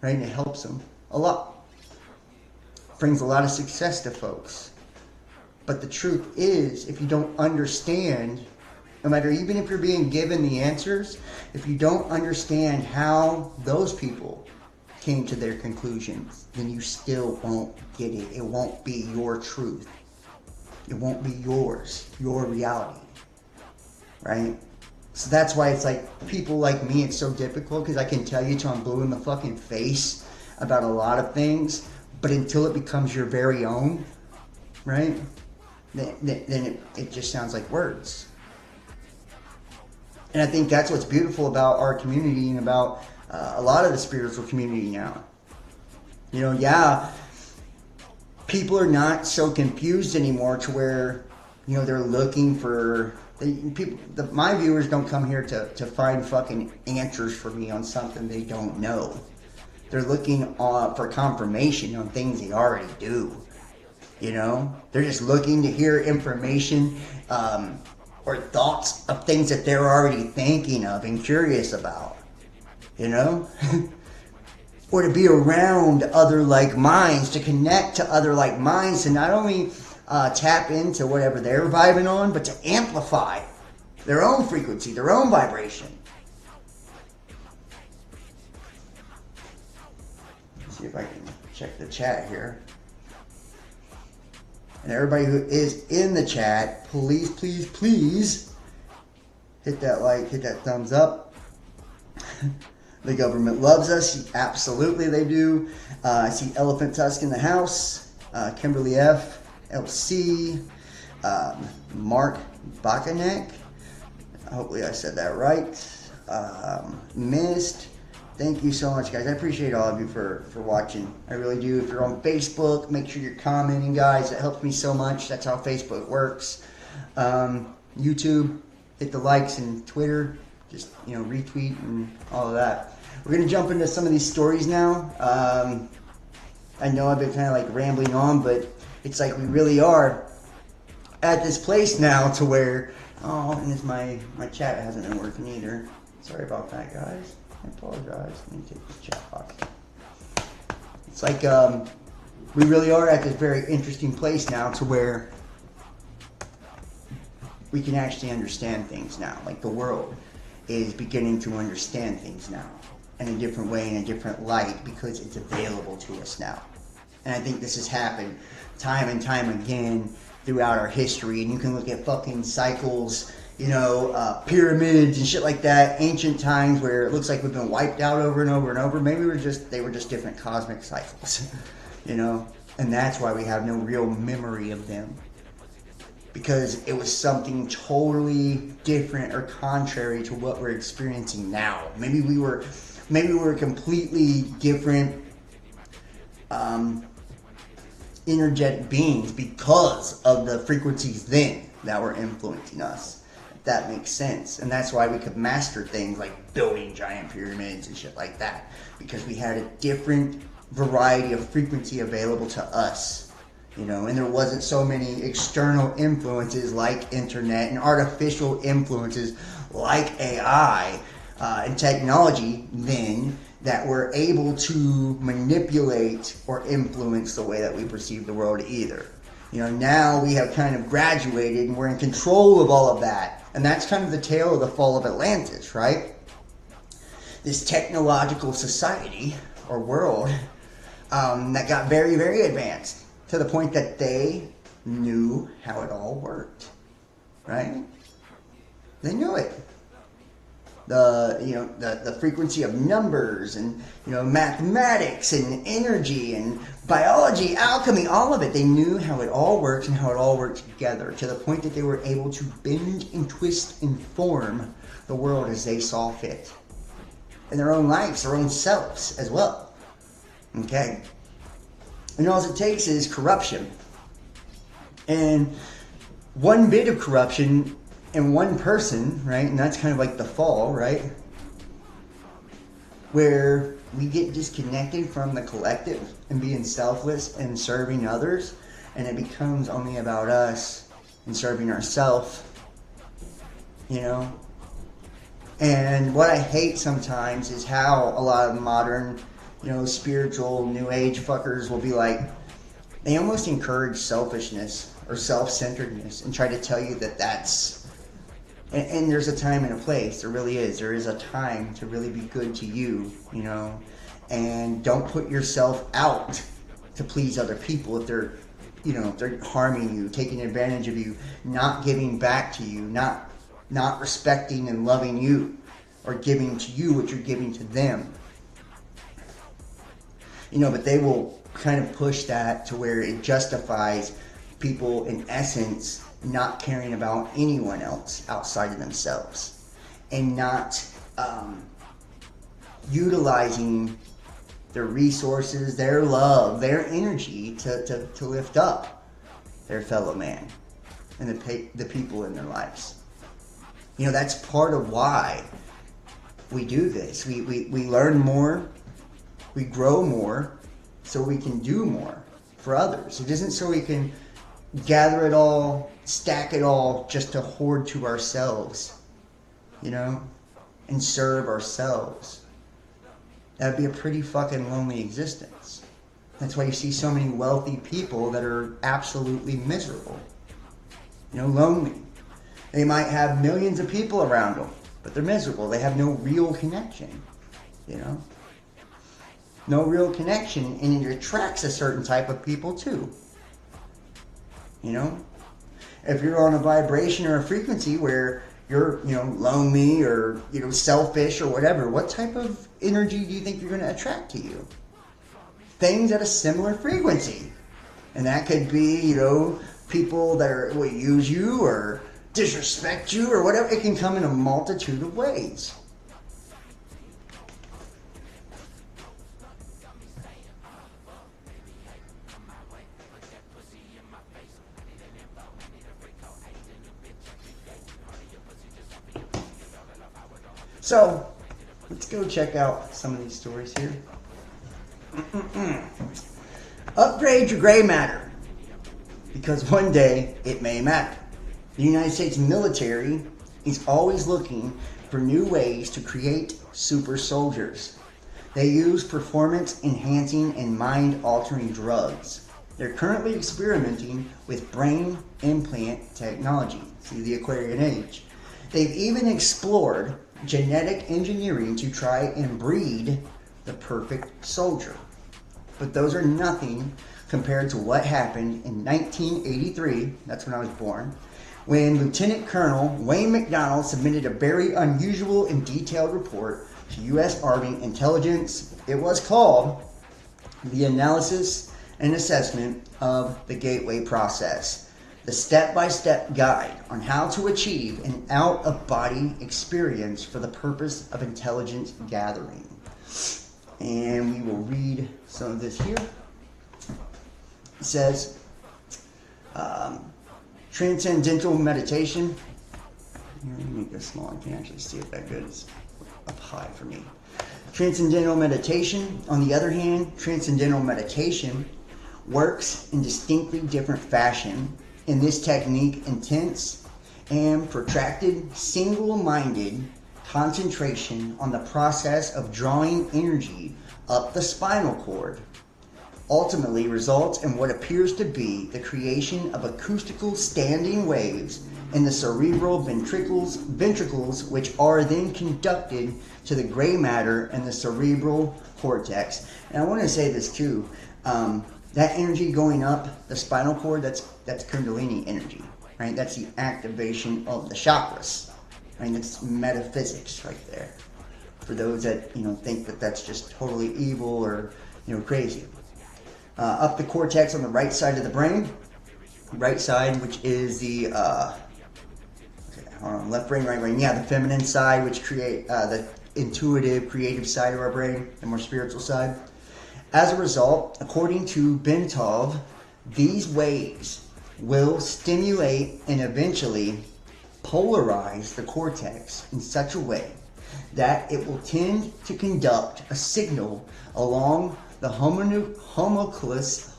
right? And it helps them a lot. Brings a lot of success to folks. But the truth is, if you don't understand, no matter even if you're being given the answers, if you don't understand how those people came to their conclusions, then you still won't get it. It won't be your truth. It won't be yours, your reality, right? So that's why it's like, people like me, it's so difficult, because I can tell you till I'm blue in the fucking face about a lot of things, but until it becomes your very own, right, then it just sounds like words. And I think that's what's beautiful about our community and about a lot of the spiritual community now. People are not so confused anymore to where, they're looking for... my viewers don't come here to find fucking answers for me on something they don't know. They're looking for confirmation on things they already do. They're just looking to hear information or thoughts of things that they're already thinking of and curious about. Or to be around other like minds, to connect to other like minds, to not only tap into whatever they're vibing on, but to amplify their own frequency, their own vibration. Let's see if I can check the chat here. And everybody who is in the chat, please, please, please hit that like, hit that thumbs up. The government loves us. Absolutely they do. I see Elephant Tusk in the house. Kimberly F. LC. Mark Bakanek. Hopefully I said that right. Mist. Thank you so much, guys. I appreciate all of you for watching. I really do. If you're on Facebook, make sure you're commenting, guys. That helps me so much. That's how Facebook works. YouTube, hit the likes, and Twitter, just retweet and all of that. We're gonna jump into some of these stories now. I know I've been kind of like rambling on, but it's like we really are at this place now to where, and it's my chat hasn't been working either. Sorry about that, guys. I apologize. Let me take this chat box. It's like we really are at this very interesting place now to where we can actually understand things now. Like the world is beginning to understand things now in a different way, in a different light, because it's available to us now. And I think this has happened time and time again throughout our history. And you can look at fucking cycles, pyramids and shit like that, ancient times where it looks like we've been wiped out over and over and over. Maybe they were just different cosmic cycles, and that's why we have no real memory of them, because it was something totally different or contrary to what we're experiencing now. Maybe we were completely different energetic beings because of the frequencies then that were influencing us. that makes sense. And that's why we could master things like building giant pyramids and shit like that. Because we had a different variety of frequency available to us. You know, and there wasn't so many external influences like internet and artificial influences like AI and technology then that were able to manipulate or influence the way that we perceive the world either. You know, now we have kind of graduated and we're in control of all of that. And that's kind of the tale of the fall of Atlantis, right? This technological society or world that got very, very advanced to the point that they knew how it all worked, right? They knew it. The frequency of numbers and, you know, mathematics and energy and biology, alchemy, all of it. They knew how it all works and how it all worked together to the point that they were able to bend and twist and form the world as they saw fit. In their own lives, their own selves as well. Okay? And all it takes is corruption. And one bit of corruption in one person, right? And that's kind of like the fall, right? Where we get disconnected from the collective and being selfless and serving others. And it becomes only about us and serving ourselves. You know? And what I hate sometimes is how a lot of modern, you know, spiritual new age fuckers will be like, they almost encourage selfishness or self-centeredness and try to tell you that that's, and there's a time and a place. There really is. There is a time to really be good to you, you know, and don't put yourself out to please other people if they're, you know, if they're harming you, taking advantage of you, not giving back to you, not respecting and loving you or giving to you what you're giving to them. You know, but they will kind of push that to where it justifies people, in essence, not caring about anyone else outside of themselves and not utilizing their resources, their love, their energy to lift up their fellow man and the people in their lives. You know, that's part of why we do this. We learn more. We grow more so we can do more for others. It isn't so we can gather it all, stack it all just to hoard to ourselves, you know, and serve ourselves. That would be a pretty fucking lonely existence. That's why you see so many wealthy people that are absolutely miserable, you know, lonely. They might have millions of people around them, but they're miserable. They have no real connection, you know. No real connection, and it attracts a certain type of people too. You know? If you're on a vibration or a frequency where you're, you know, lonely or, you know, selfish or whatever, what type of energy do you think you're going to attract to you? Things at a similar frequency. And that could be, you know, people that will use you or disrespect you or whatever. It can come in a multitude of ways. So, let's go check out some of these stories here. Upgrade your gray matter, because one day it may matter. The United States military is always looking for new ways to create super soldiers. They use performance-enhancing and mind-altering drugs. They're currently experimenting with brain implant technology. See the Aquarian age. They've even explored genetic engineering to try and breed the perfect soldier. But those are nothing compared to what happened in 1983, that's when I was born, when Lieutenant Colonel Wayne McDonald submitted a very unusual and detailed report to U.S. Army intelligence. It was called The Analysis and Assessment of the Gateway Process, the step-by-step guide on how to achieve an out-of-body experience for the purpose of intelligence gathering. And we will read some of this here. It says, transcendental meditation, Let me make this small. I can actually see it that good. It's up high for me. Transcendental meditation, on the other hand, transcendental meditation works in distinctly different fashion. In this technique, intense and protracted, single-minded concentration on the process of drawing energy up the spinal cord ultimately results in what appears to be the creation of acoustical standing waves in the cerebral ventricles, which are then conducted to the gray matter in the cerebral cortex. And I want to say this too, that energy going up the spinal cord, that's Kundalini energy, right? That's the activation of the chakras, right? That's metaphysics right there. For those that, think that that's just totally evil or, crazy. Up the cortex on the right side of the brain, right side, which is the left brain, right brain. Yeah, the feminine side, which create the intuitive, creative side of our brain, the more spiritual side. As a result, according to Bentov, these waves will stimulate and eventually polarize the cortex in such a way that it will tend to conduct a signal along the homunculus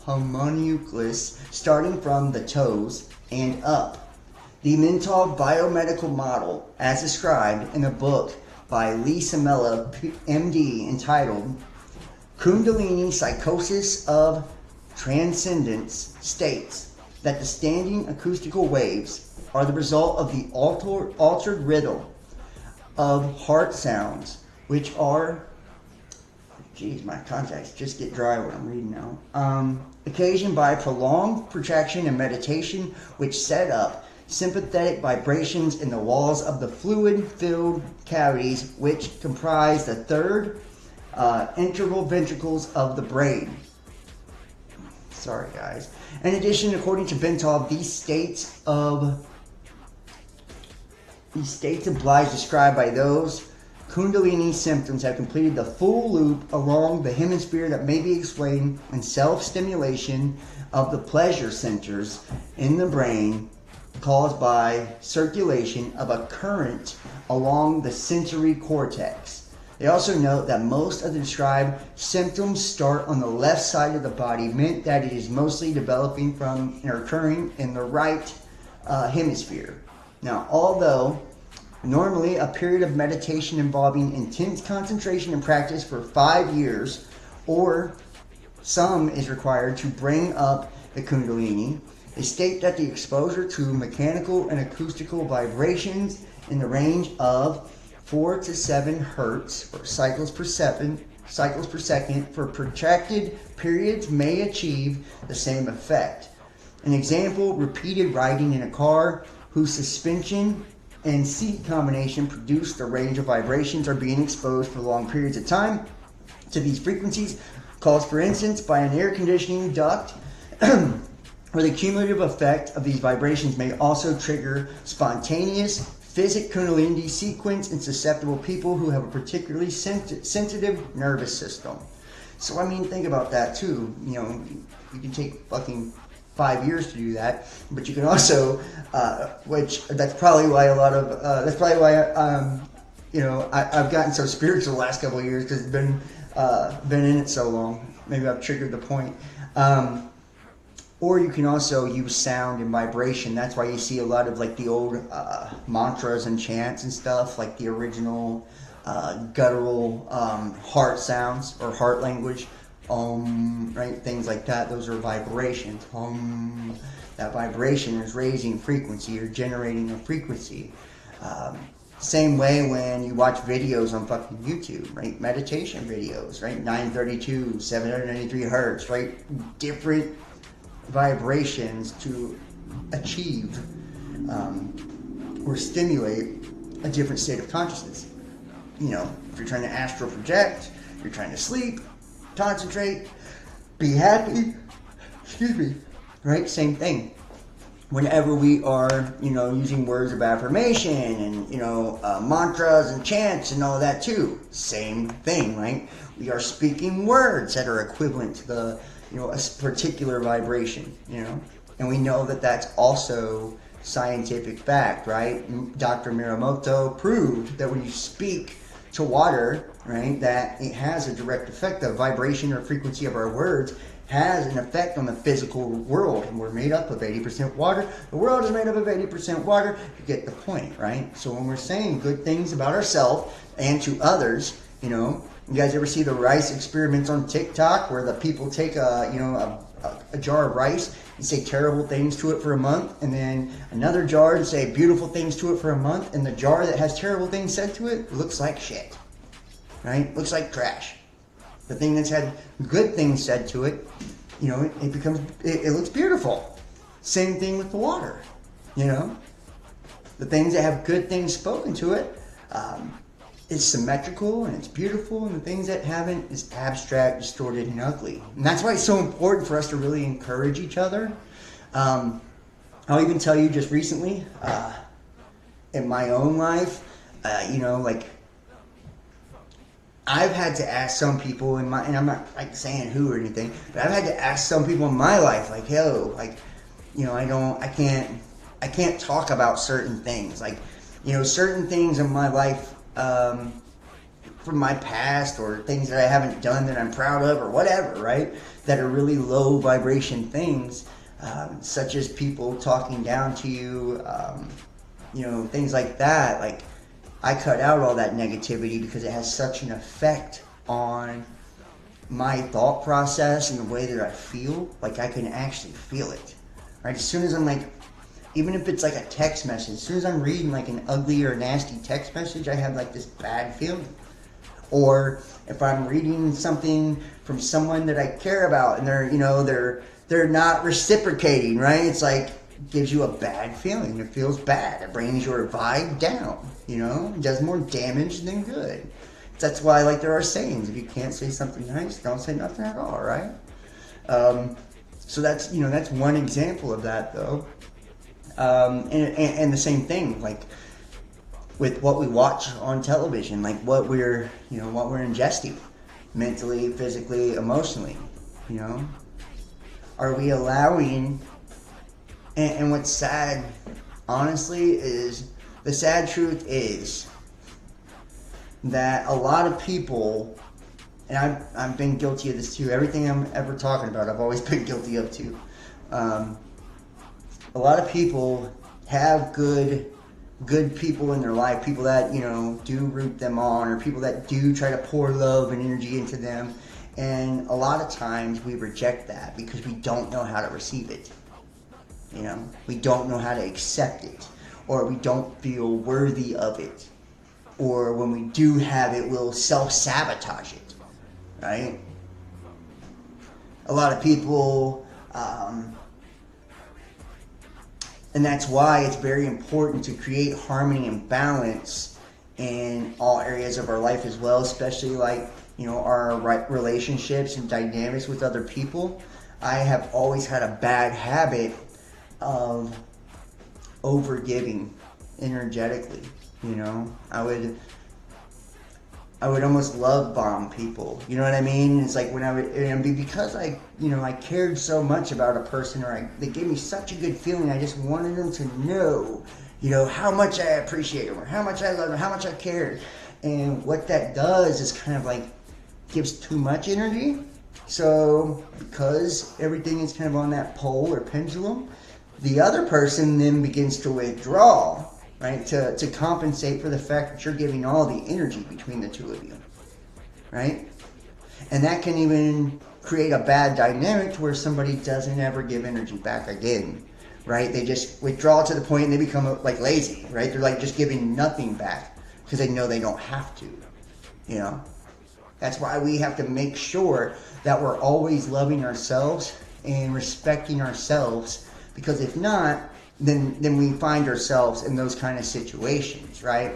starting from the toes and up. The Bentov biomedical model, as described in a book by Lee Samela, MD, entitled Kundalini Psychosis of Transcendence, states that the standing acoustical waves are the result of the altered rhythm of heart sounds, which are, my contacts just get dry when I'm reading now, occasioned by prolonged protraction and meditation, which set up sympathetic vibrations in the walls of the fluid-filled cavities, which comprise the third interval ventricles of the brain. Sorry, guys. In addition, according to Bentov, these states oblige described by those Kundalini symptoms have completed the full loop along the hemisphere that may be explained in self-stimulation of the pleasure centers in the brain caused by circulation of a current along the sensory cortex. They also note that most of the described symptoms start on the left side of the body, meant that it is mostly developing from and occurring in the right hemisphere. Now, although normally a period of meditation involving intense concentration and practice for 5 years or some is required to bring up the Kundalini, they state that the exposure to mechanical and acoustical vibrations in the range of 4 to 7 hertz or cycles per second for protracted periods may achieve the same effect. An example, repeated riding in a car whose suspension and seat combination produce the range of vibrations are being exposed for long periods of time to these frequencies, caused for instance by an air conditioning duct, where the cumulative effect of these vibrations may also trigger spontaneous physic Kundalini sequence in susceptible people who have a particularly sensitive nervous system. So I mean, think about that too. You can take fucking 5 years to do that, but you can also, that's probably why I've gotten so spiritual the last couple of years, because it's been in it so long. Maybe I've triggered the point. Or you can also use sound and vibration. That's why you see a lot of like the old mantras and chants and stuff, like the original guttural heart sounds or heart language. Right? Things like that. Those are vibrations. That vibration is raising frequency or generating a frequency. Same way when you watch videos on fucking YouTube, right? Meditation videos, right? 932, 793 hertz, right? Different vibrations to achieve or stimulate a different state of consciousness. If you're trying to astral project, you're trying to sleep, concentrate, be happy, right? Same thing. Whenever we are, using words of affirmation and, mantras and chants and all that too, same thing, right? We are speaking words that are equivalent to the, a particular vibration, and we know that that's also scientific fact, right? Dr. Miramoto proved that when you speak to water, right, that it has a direct effect. The vibration or frequency of our words has an effect on the physical world. And we're made up of 80% water. The world is made up of 80% water. You get the point, right? So when we're saying good things about ourselves and to others, you know, you guys ever see the rice experiments on TikTok where the people take a jar of rice and say terrible things to it for a month, and then another jar and say beautiful things to it for a month, and the jar that has terrible things said to it looks like shit, right? Looks like trash. The thing that's had good things said to it, you know, it looks beautiful. Same thing with the water, you know. The things that have good things spoken to it, it's symmetrical and it's beautiful, and the things that haven't is abstract, distorted, and ugly. And that's why it's so important for us to really encourage each other. I'll even tell you just recently, in my own life, you know, like, I've had to ask some people and I'm not like saying who or anything, but I've had to ask some people in my life, like, yo, like, you know, I can't talk about certain things, like, you know, certain things in my life, from my past or things that I haven't done that I'm proud of or whatever, right? That are really low vibration things, such as people talking down to you, you know, things like that. Like, I cut out all that negativity because it has such an effect on my thought process and the way that I feel. Like, I can actually feel it, right? As soon as I'm like, even if it's like a text message, as soon as I'm reading like an ugly or nasty text message, I have like this bad feeling. Or if I'm reading something from someone that I care about and they're, you know, they're not reciprocating, right? It's like, gives you a bad feeling. It feels bad. It brings your vibe down, you know? It does more damage than good. That's why, like, there are sayings. If you can't say something nice, don't say nothing at all, right? So that's, you know, that's one example of that, though. And the same thing, like, with what we watch on television, like what we're ingesting mentally, physically, emotionally, you know? Are we allowing, and what's sad, honestly, is, the sad truth is that a lot of people, and I've been guilty of this too, everything I'm ever talking about, I've always been guilty of too. A lot of people have good people in their life, people that, you know, do root them on, or people that do try to pour love and energy into them. And a lot of times we reject that because we don't know how to receive it. You know, we don't know how to accept it, or we don't feel worthy of it. Or when we do have it, we'll self-sabotage it, right? A lot of people, and that's why it's very important to create harmony and balance in all areas of our life as well, especially like, you know, our relationships and dynamics with other people. I have always had a bad habit of overgiving energetically, you know. I would almost love bomb people, you know what I mean? It's like when because I cared so much about a person, or they gave me such a good feeling, I just wanted them to know, you know, how much I appreciate them, or how much I love them, how much I cared. And what that does is kind of like gives too much energy. So because everything is kind of on that pole or pendulum, the other person then begins to withdraw, right, to compensate for the fact that you're giving all the energy between the two of you, right? And that can even create a bad dynamic to where somebody doesn't ever give energy back again, right? They just withdraw to the point and they become like lazy, right? They're like just giving nothing back because they know they don't have to, you know? That's why we have to make sure that we're always loving ourselves and respecting ourselves, because if not, then we find ourselves in those kind of situations, right?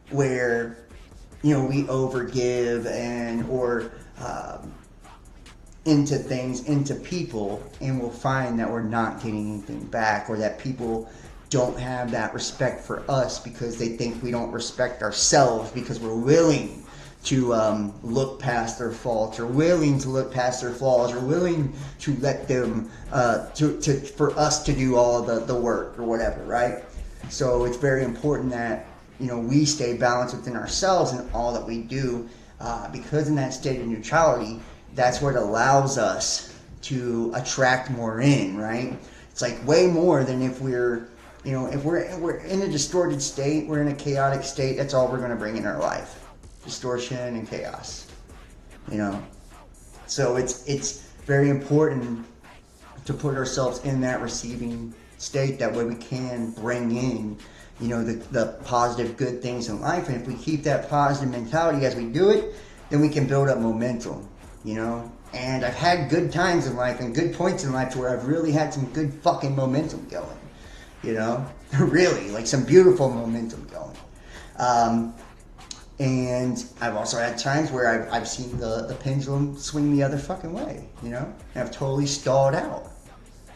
Where, you know, we overgive or into things, into people, and we'll find that we're not getting anything back, or that people don't have that respect for us because they think we don't respect ourselves because we're willing to look past their faults, or willing to look past their flaws, or willing to let them for us to do all the work or whatever, right? So it's very important that, you know, we stay balanced within ourselves in all that we do, because in that state of neutrality, that's what allows us to attract more in, right? It's like way more than if we're, you know, if we're in a distorted state, we're in a chaotic state, that's all we're going to bring in our life. Distortion and chaos, you know. So it's very important to put ourselves in that receiving state. That way we can bring in, you know, the positive, good things in life. And if we keep that positive mentality as we do it, then we can build up momentum, you know. And I've had good times in life and good points in life where I've really had some good fucking momentum going, you know. Really, like some beautiful momentum going. And I've also had times where I've seen the pendulum swing the other fucking way, you know? And I've totally stalled out.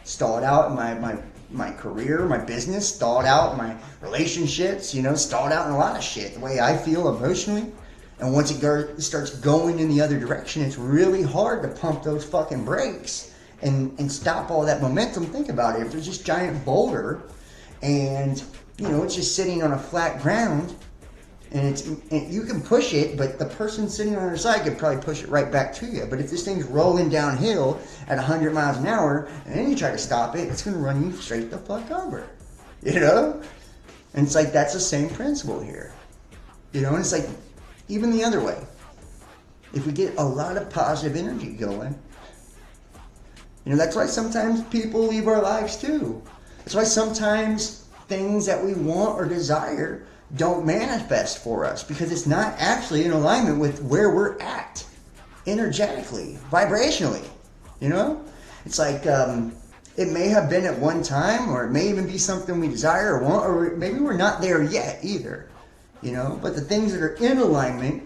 Stalled out in my career, my business, stalled out in my relationships, you know, stalled out in a lot of shit, the way I feel emotionally. And once it starts going in the other direction, it's really hard to pump those fucking brakes and stop all that momentum. Think about it. If there's this giant boulder and, you know, it's just sitting on a flat ground, and you can push it, but the person sitting on the other side could probably push it right back to you. But if this thing's rolling downhill at 100 miles an hour, and then you try to stop it, it's going to run you straight the fuck over. You know? And it's like, that's the same principle here. You know? And it's like, even the other way. If we get a lot of positive energy going, you know, that's why sometimes people leave our lives too. That's why sometimes things that we want or desire don't manifest for us, because it's not actually in alignment with where we're at energetically, vibrationally, you know? It's like, it may have been at one time, or it may even be something we desire or want, or maybe we're not there yet either, you know? But the things that are in alignment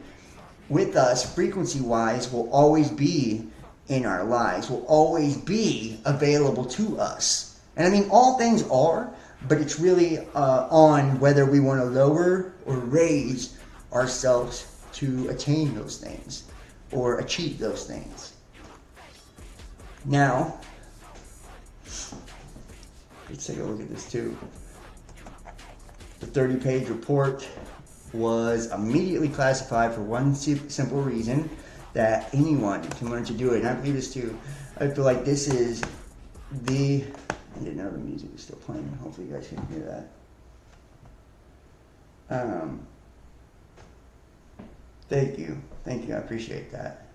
with us frequency-wise will always be in our lives, will always be available to us. And I mean, all things are, but it's really on whether we want to lower or raise ourselves to attain those things or achieve those things. Now, let's take a look at this too. The 30-page report was immediately classified for one simple reason, that anyone can learn to do it. And I believe this too. I feel like this is the... I didn't know the music was still playing. Hopefully you guys can hear that. Thank you. I appreciate that.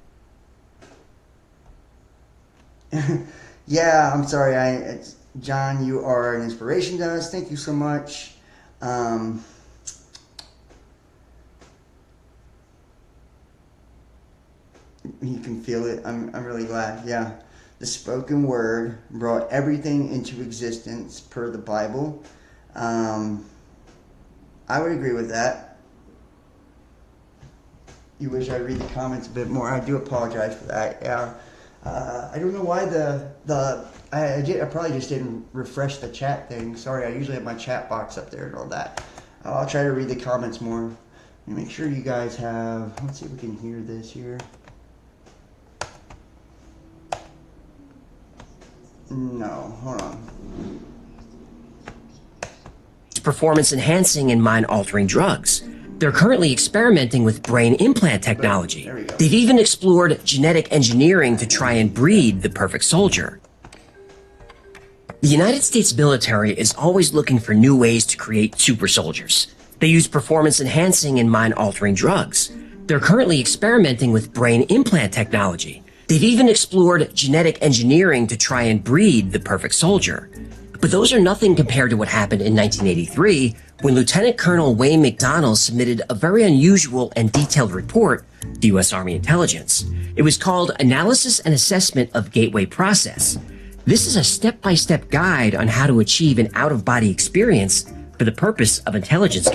Yeah, I'm sorry. John, you are an inspiration to us. Thank you so much. You can feel it. I'm really glad. Yeah. The spoken word brought everything into existence per the Bible. I would agree with that. You wish I'd read the comments a bit more. I do apologize for that. Yeah. I don't know why I probably just didn't refresh the chat thing. Sorry, I usually have my chat box up there and all that. I'll try to read the comments more. Make sure you guys have... Let's see if we can hear this here. No, hold on. Performance enhancing and mind altering drugs. They're currently experimenting with brain implant technology. They've even explored genetic engineering to try and breed the perfect soldier. The United States military is always looking for new ways to create super soldiers. They use performance enhancing and mind altering drugs. They're currently experimenting with brain implant technology. They've even explored genetic engineering to try and breed the perfect soldier. But those are nothing compared to what happened in 1983 when Lieutenant Colonel Wayne McDonnell submitted a very unusual and detailed report to U.S. Army intelligence. It was called Analysis and Assessment of Gateway Process. This is a step-by-step guide on how to achieve an out-of-body experience for the purpose of intelligence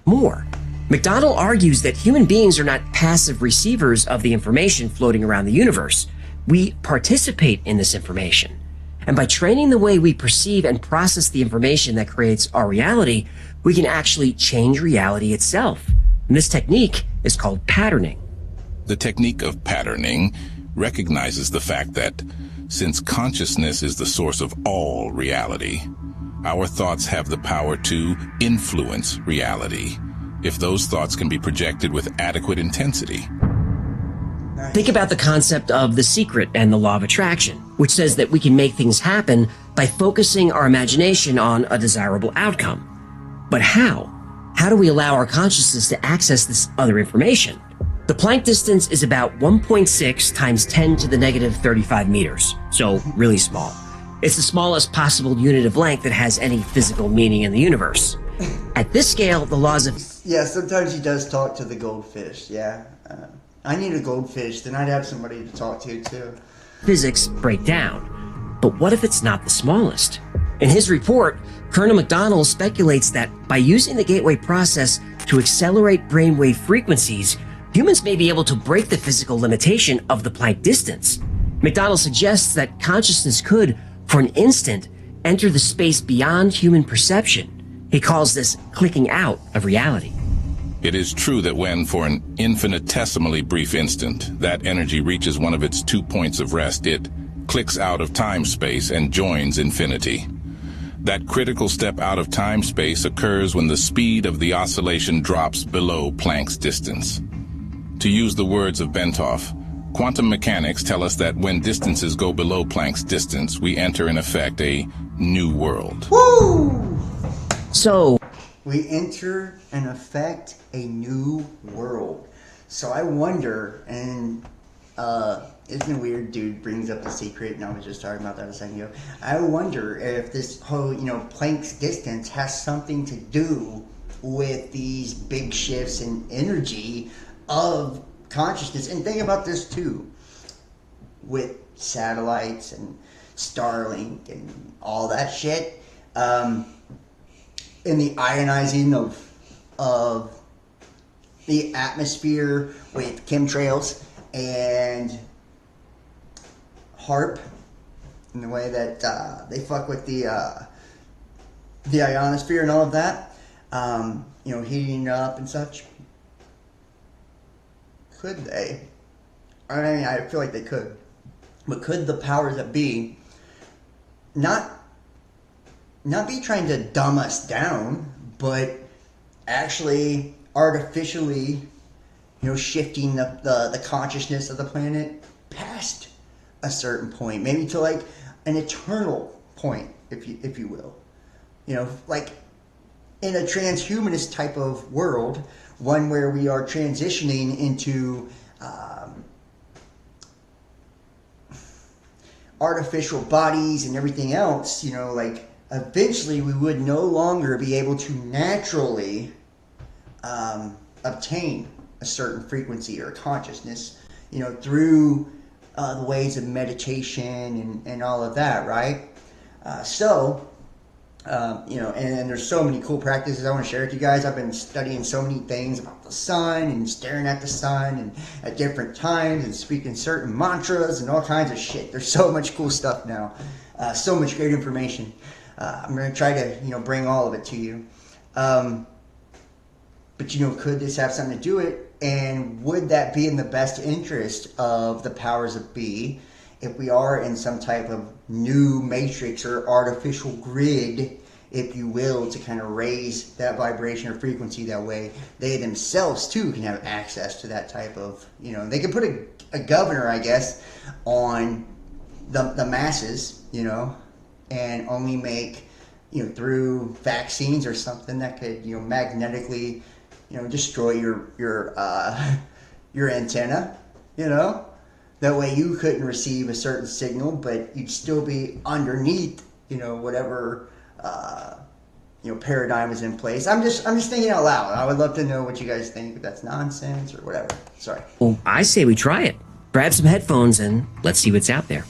more. McDonnell argues that human beings are not passive receivers of the information floating around the universe. We participate in this information. And by training the way we perceive and process the information that creates our reality, we can actually change reality itself. And this technique is called patterning. The technique of patterning recognizes the fact that since consciousness is the source of all reality, our thoughts have the power to influence reality if those thoughts can be projected with adequate intensity. Think about the concept of The Secret and the law of attraction, which says that we can make things happen by focusing our imagination on a desirable outcome. But how? How do we allow our consciousness to access this other information? The Planck distance is about 1.6 times 10 to the negative 35 meters, so really small. It's the smallest possible unit of length that has any physical meaning in the universe. At this scale, the laws of... Yeah, sometimes he does talk to the goldfish, yeah. I need a goldfish, then I'd have somebody to talk to, too. Physics break down. But what if it's not the smallest? In his report, Colonel McDonald speculates that by using the gateway process to accelerate brainwave frequencies, humans may be able to break the physical limitation of the Planck distance. McDonald suggests that consciousness could, for an instant, enter the space beyond human perception. He calls this clicking out of reality. It is true that when, for an infinitesimally brief instant, that energy reaches one of its 2 points of rest, it clicks out of time-space and joins infinity. That critical step out of time-space occurs when the speed of the oscillation drops below Planck's distance. To use the words of Bentov, quantum mechanics tell us that when distances go below Planck's distance, we enter, in effect, a new world. Woo! So, we enter and affect a new world. So I wonder, and isn't it weird dude brings up The Secret, and I was just talking about that a second ago. I wonder if this whole, Planck's distance has something to do with these big shifts in energy of consciousness. And think about this too, with satellites and Starlink and all that shit. In the ionizing of the atmosphere with chemtrails and HARP, in the way that they fuck with the ionosphere and all of that, heating up and such. Could they? I mean, I feel like they could. But could the powers that be not be trying to dumb us down, but actually artificially, shifting the consciousness of the planet past a certain point, maybe to like an eternal point, if you will. Like in a transhumanist type of world, one where we are transitioning into artificial bodies and everything else, like eventually we would no longer be able to naturally obtain a certain frequency or consciousness, through the ways of meditation and all of that, right? And there's so many cool practices I want to share with you guys. I've been studying so many things about the sun and staring at the sun and at different times and speaking certain mantras and all kinds of shit. There's so much cool stuff now. So much great information. I'm going to try to, bring all of it to you. But, could this have something to do with it? And would that be in the best interest of the powers that be if we are in some type of new matrix or artificial grid, if you will, to kind of raise that vibration or frequency that way? They themselves, too, can have access to that type of, they can put a governor, I guess, on the masses, and only make, through vaccines or something that could, magnetically, destroy your antenna, That way you couldn't receive a certain signal, but you'd still be underneath, whatever, paradigm is in place. I'm just thinking out loud. I would love to know what you guys think, if that's nonsense or whatever. Sorry. Well, I say we try it. Grab some headphones and let's see what's out there.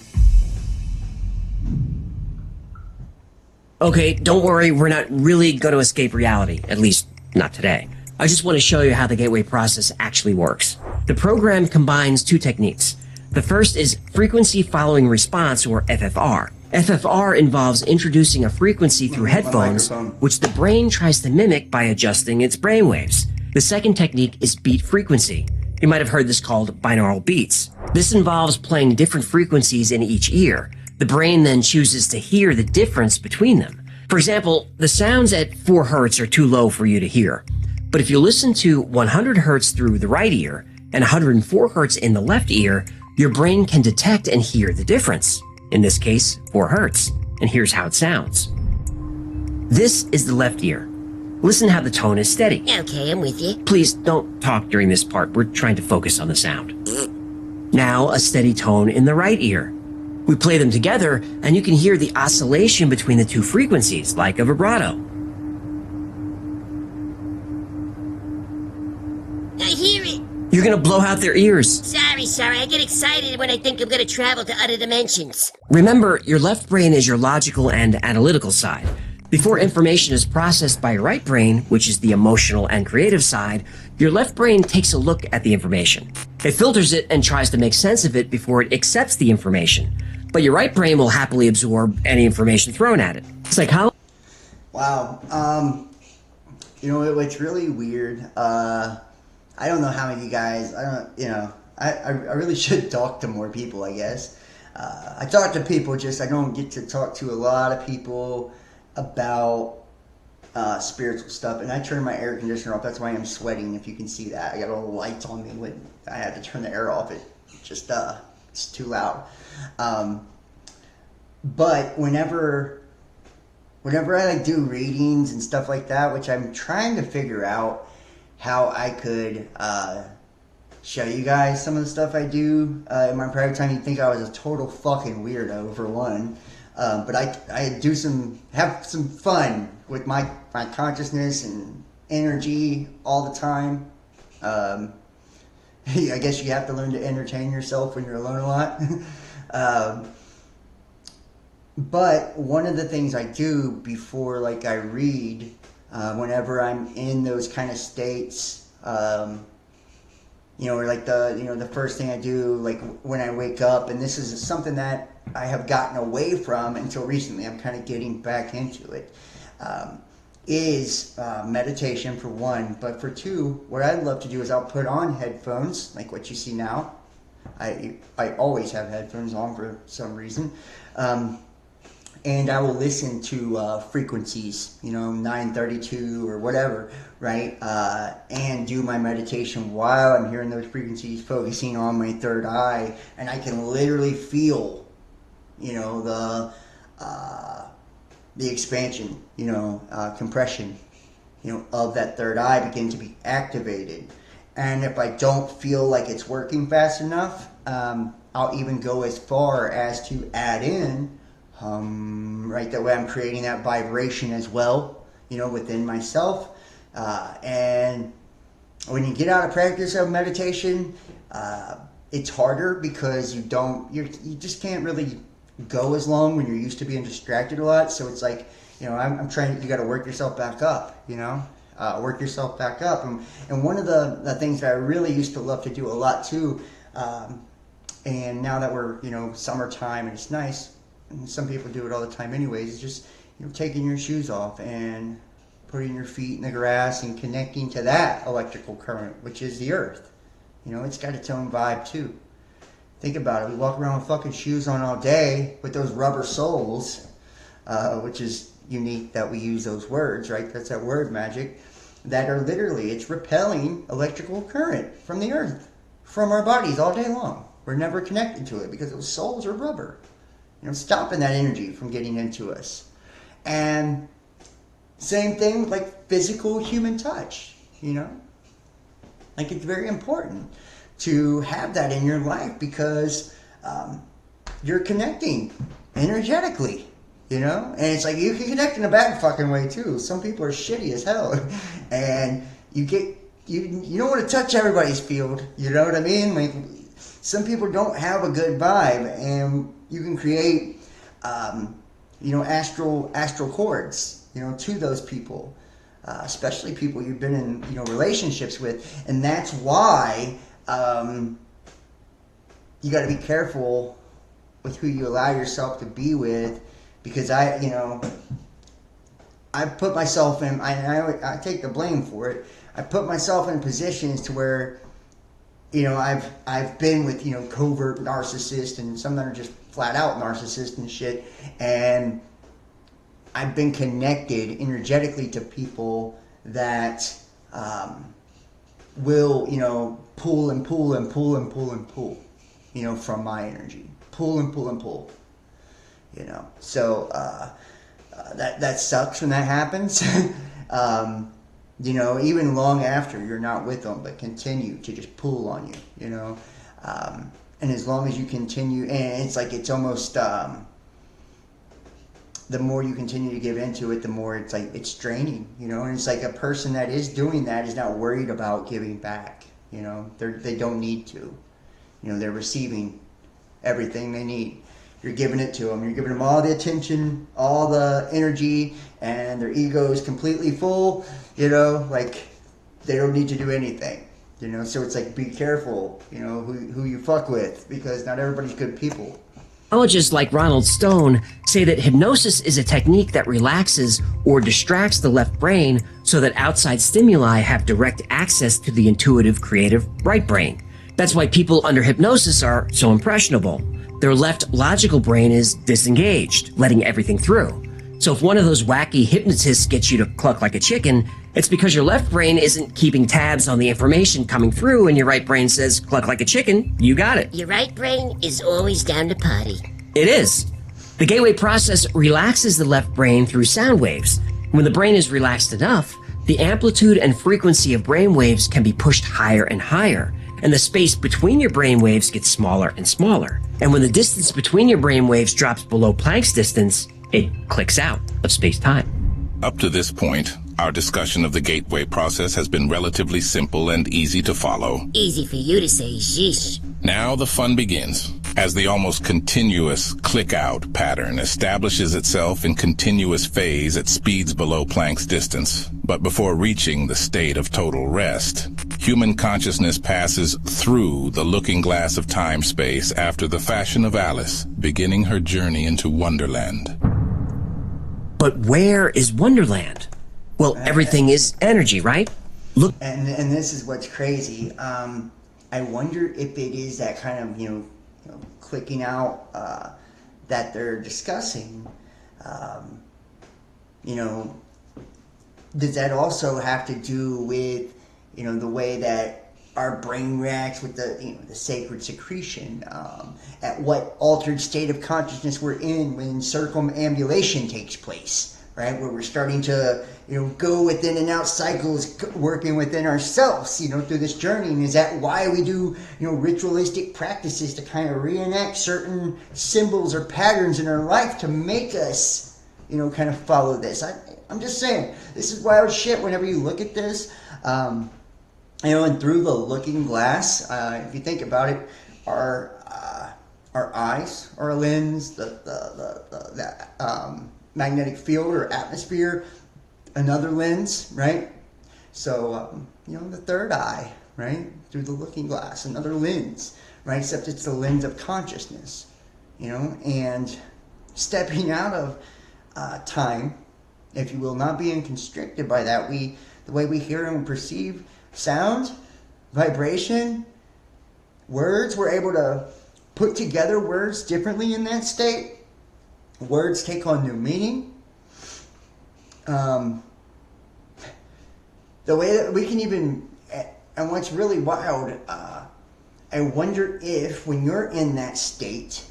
Okay, don't worry, we're not really going to escape reality, at least not today. I just want to show you how the gateway process actually works. The program combines two techniques. The first is frequency following response, or FFR. FFR involves introducing a frequency through headphones, which the brain tries to mimic by adjusting its brainwaves. The second technique is beat frequency. You might have heard this called binaural beats. This involves playing different frequencies in each ear. The brain then chooses to hear the difference between them. For example, the sounds at 4 hertz are too low for you to hear. But if you listen to 100 hertz through the right ear and 104 hertz in the left ear, your brain can detect and hear the difference. In this case, 4 hertz. And here's how it sounds. This is the left ear. Listen how the tone is steady. Okay, I'm with you. Please don't talk during this part. We're trying to focus on the sound. Now, a steady tone in the right ear. We play them together, and you can hear the oscillation between the 2 frequencies, like a vibrato. I hear it. You're gonna blow out their ears. Sorry. I get excited when I think I'm gonna travel to other dimensions. Remember, your left brain is your logical and analytical side. Before information is processed by your right brain, which is the emotional and creative side, your left brain takes a look at the information. It filters it and tries to make sense of it before it accepts the information. But your right brain will happily absorb any information thrown at it. Psychology. Wow. You know, it's really weird. I don't know how many of you guys, I really should talk to more people, I guess. I talk to people, I don't get to talk to a lot of people about spiritual stuff, and I turn my air conditioner off. That's why I'm sweating, if you can see that. I got all the lights on me when I had to turn the air off. It's too loud. But whenever I do readings and stuff like that, which I'm trying to figure out how I could show you guys some of the stuff I do in my private time. You'd think I was a total fucking weirdo, for one. But I do have some fun with my consciousness and energy all the time. I guess you have to learn to entertain yourself when you're alone a lot. But one of the things I do before, like, I read, whenever I'm in those kind of states, or like the first thing I do, like when I wake up, and this is something that I have gotten away from until recently, I'm kind of getting back into it, is meditation, for one. But for two, what I love to do is I'll put on headphones, like what you see now. I always have headphones on for some reason. And I will listen to frequencies, 932 or whatever, right? And do my meditation while I'm hearing those frequencies, focusing on my third eye. And I can literally feel, the expansion, compression, of that third eye begin to be activated. And if I don't feel like it's working fast enough, I'll even go as far as to add in right? That way I'm creating that vibration as well, within myself. And when you get out of practice of meditation, it's harder because you just can't really go as long when you're used to being distracted a lot. So it's like, you got to work yourself back up, work yourself back up. And one of the things that I really used to love to do a lot too, and now that we're, summertime and it's nice, and some people do it all the time anyways, is just taking your shoes off and putting your feet in the grass and connecting to that electrical current, which is the earth. It's got its own vibe too. Think about it. We walk around with fucking shoes on all day with those rubber soles, which is unique that we use those words, right? That's that word magic. That are literally, it's repelling electrical current from the earth, from our bodies all day long. We're never connected to it because those soles are rubber. Stopping that energy from getting into us. And same thing with like physical human touch, Like it's very important to have that in your life because you're connecting energetically, And it's like you can connect in a bad fucking way too. Some people are shitty as hell. And you don't want to touch everybody's field, you know what I mean? Like some people don't have a good vibe, and you can create, astral cords, to those people, especially people you've been in, relationships with. And that's why you got to be careful with who you allow yourself to be with, because I put myself in, I take the blame for it. I put myself in positions to where you know, I've been with, you know, covert narcissists and some that are just flat out narcissists and shit, and I've been connected energetically to people that will, you know, pull and pull and pull and pull and pull, you know, from my energy. Pull and pull and pull, you know. So that sucks when that happens. You know, even long after you're not with them, but continue to just pull on you, you know. And as long as you continue, and it's like, it's almost, the more you continue to give into it, the more it's like, it's draining, you know. And it's like a person that is doing that is not worried about giving back, you know. They don't need to, you know, they're receiving everything they need. You're giving it to them. You're giving them all the attention, all the energy, and their ego is completely full, you know, like they don't need to do anything, you know. So it's like, be careful, you know, who you fuck with, because not everybody's good people. Psychologists like Ronald Stone say that hypnosis is a technique that relaxes or distracts the left brain so that outside stimuli have direct access to the intuitive, creative right brain. That's why people under hypnosis are so impressionable. Their left logical brain is disengaged, letting everything through. So if one of those wacky hypnotists gets you to cluck like a chicken, it's because your left brain isn't keeping tabs on the information coming through, and your right brain says, cluck like a chicken, you got it. Your right brain is always down to potty. It is. The gateway process relaxes the left brain through sound waves. When the brain is relaxed enough, the amplitude and frequency of brain waves can be pushed higher and higher, and the space between your brain waves gets smaller and smaller. And when the distance between your brain waves drops below Planck's distance, it clicks out of space-time. Up to this point, our discussion of the gateway process has been relatively simple and easy to follow. Easy for you to say, sheesh. Now the fun begins, as the almost continuous click-out pattern establishes itself in continuous phase at speeds below Planck's distance. But before reaching the state of total rest, human consciousness passes through the looking glass of time-space after the fashion of Alice, beginning her journey into Wonderland. But where is Wonderland? Well, everything is energy, right? Look. And this is what's crazy. I wonder if it is that kind of, you know clicking out that they're discussing. You know, does that also have to do with, you know, the way that our brain reacts with the, you know, the sacred secretion, at what altered state of consciousness we're in when circumambulation takes place, right? Where we're starting to, you know, go within and out cycles, working within ourselves, you know, through this journey. And is that why we do, you know, ritualistic practices to kind of reenact certain symbols or patterns in our life to make us, you know, kind of follow this? I'm just saying, this is wild shit whenever you look at this. You know, and through the looking glass, if you think about it, our eyes, our lens, the magnetic field or atmosphere, another lens, right? So, you know, the third eye, right? Through the looking glass, another lens, right? Except it's the lens of consciousness, you know, and stepping out of time, if you will, not being constricted by that. The way we hear and perceive sound, vibration, words, we're able to put together words differently in that state. Words take on new meaning. The way that we can even, and what's really wild, I wonder if when you're in that state,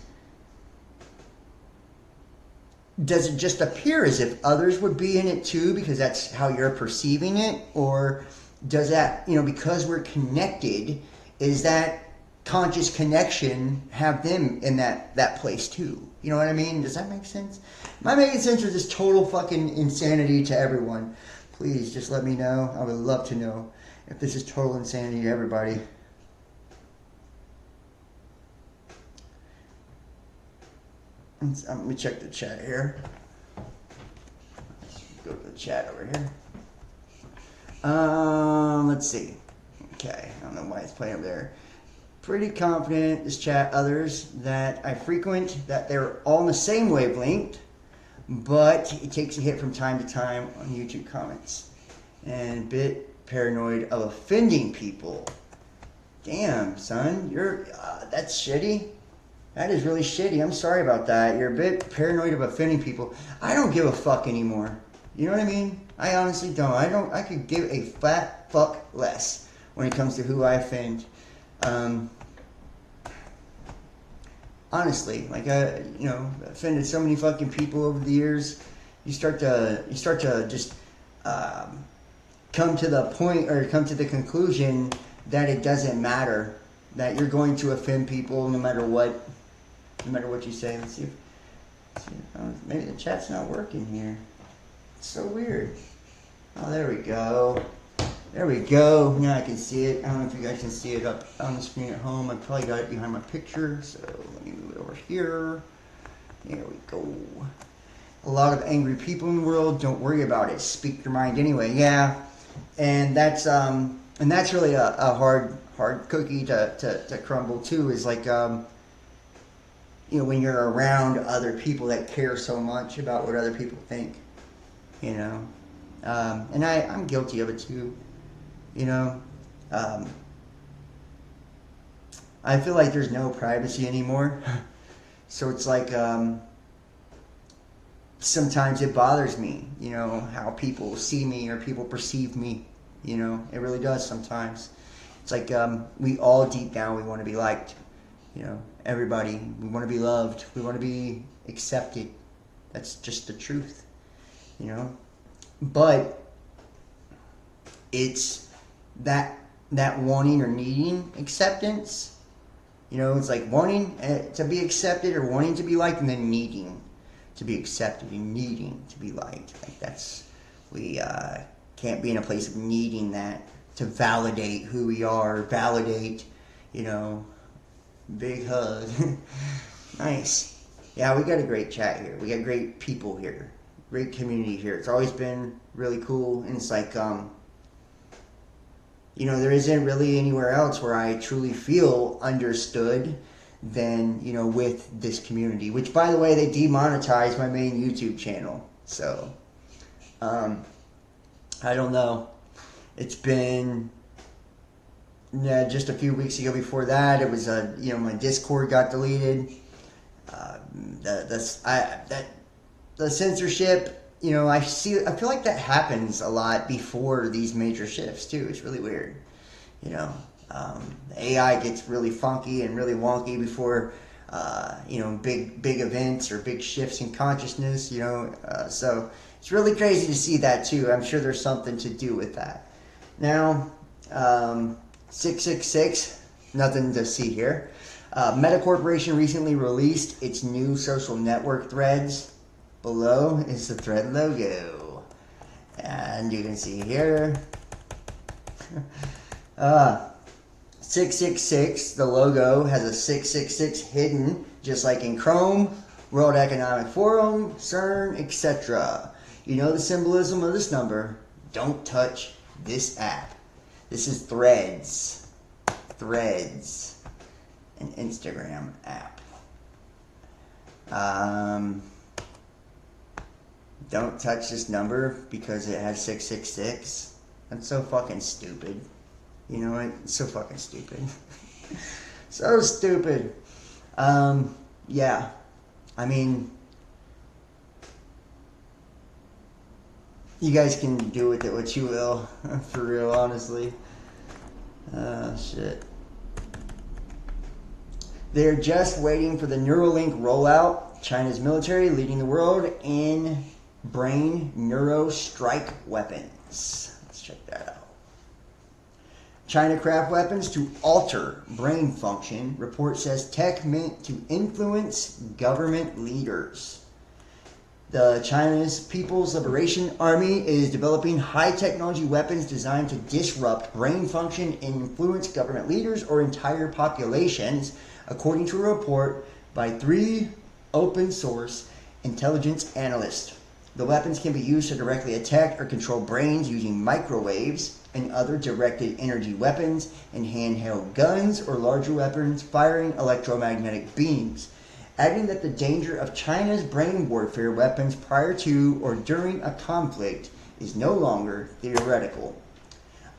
does it just appear as if others would be in it too because that's how you're perceiving it? Or does that, you know, because we're connected, is that conscious connection have them in that place too? You know what I mean? Does that make sense? Am I making sense, or is this total fucking insanity to everyone? Please just let me know. I would love to know if this is total insanity to everybody. Let me check the chat here. Let's go to the chat over here. Let's see. Okay, I don't know why it's playing over there. Pretty confident this chat, others that I frequent, that they're all in the same wavelength, but it takes a hit from time to time on YouTube comments. And a bit paranoid of offending people. Damn, son, that's shitty. That is really shitty. I'm sorry about that. You're a bit paranoid of offending people. I don't give a fuck anymore. You know what I mean? I honestly don't. I could give a fat fuck less when it comes to who I offend. Honestly, like offended so many fucking people over the years. You start to just come to the point or come to the conclusion that it doesn't matter, that you're going to offend people no matter what you say. Let's see if maybe the chat's not working here. It's so weird. Oh, there we go. There we go. Now I can see it. I don't know if you guys can see it up on the screen at home. I probably got it behind my picture, so let me move it over here. There we go. A lot of angry people in the world. Don't worry about it. Speak your mind anyway. Yeah, and that's really a hard cookie to crumble too. Is like when you're around other people that care so much about what other people think. And I'm guilty of it too. I feel like there's no privacy anymore. So it's like, sometimes it bothers me, how people see me or people perceive me, it really does sometimes. It's like, we all deep down, we want to be liked, everybody, we want to be loved, we want to be accepted. That's just the truth, but it's that wanting or needing acceptance. It's like wanting to be accepted or wanting to be liked, and then needing to be accepted and needing to be liked. Like we can't be in a place of needing that to validate who we are, validate, big hug. Nice. Yeah, we got a great chat here. We got great people here. Great community here. It's always been really cool, and it's like, there isn't really anywhere else where I truly feel understood than, with this community. Which, by the way, they demonetized my main YouTube channel. So, I don't know. It's been, just a few weeks ago before that, it was, my Discord got deleted. The censorship, I feel like that happens a lot before these major shifts too. It's really weird. The AI gets really funky and really wonky before, big events or big shifts in consciousness, so it's really crazy to see that too. I'm sure there's something to do with that. Now, 666, nothing to see here. Meta Corporation recently released its new social network Threads. Below is the Thread logo. And you can see here. 666, the logo has a 666 hidden, just like in Chrome, World Economic Forum, CERN, etc. You know the symbolism of this number. Don't touch this app. This is Threads. Threads. An Instagram app. Don't touch this number because it has 666. That's so fucking stupid. You know what? It's so fucking stupid. So stupid. Yeah. I mean, you guys can do with it what you will. For real, honestly. Shit. They're just waiting for the Neuralink rollout. China's military leading the world in brain neurostrike weapons. Let's check that out. China craft weapons to alter brain function. Report says tech meant to influence government leaders. The China's People's Liberation Army is developing high-technology weapons designed to disrupt brain function and influence government leaders or entire populations, according to a report by 3 open-source intelligence analysts. The weapons can be used to directly attack or control brains using microwaves and other directed energy weapons and handheld guns or larger weapons firing electromagnetic beams, adding that the danger of China's brain warfare weapons prior to or during a conflict is no longer theoretical.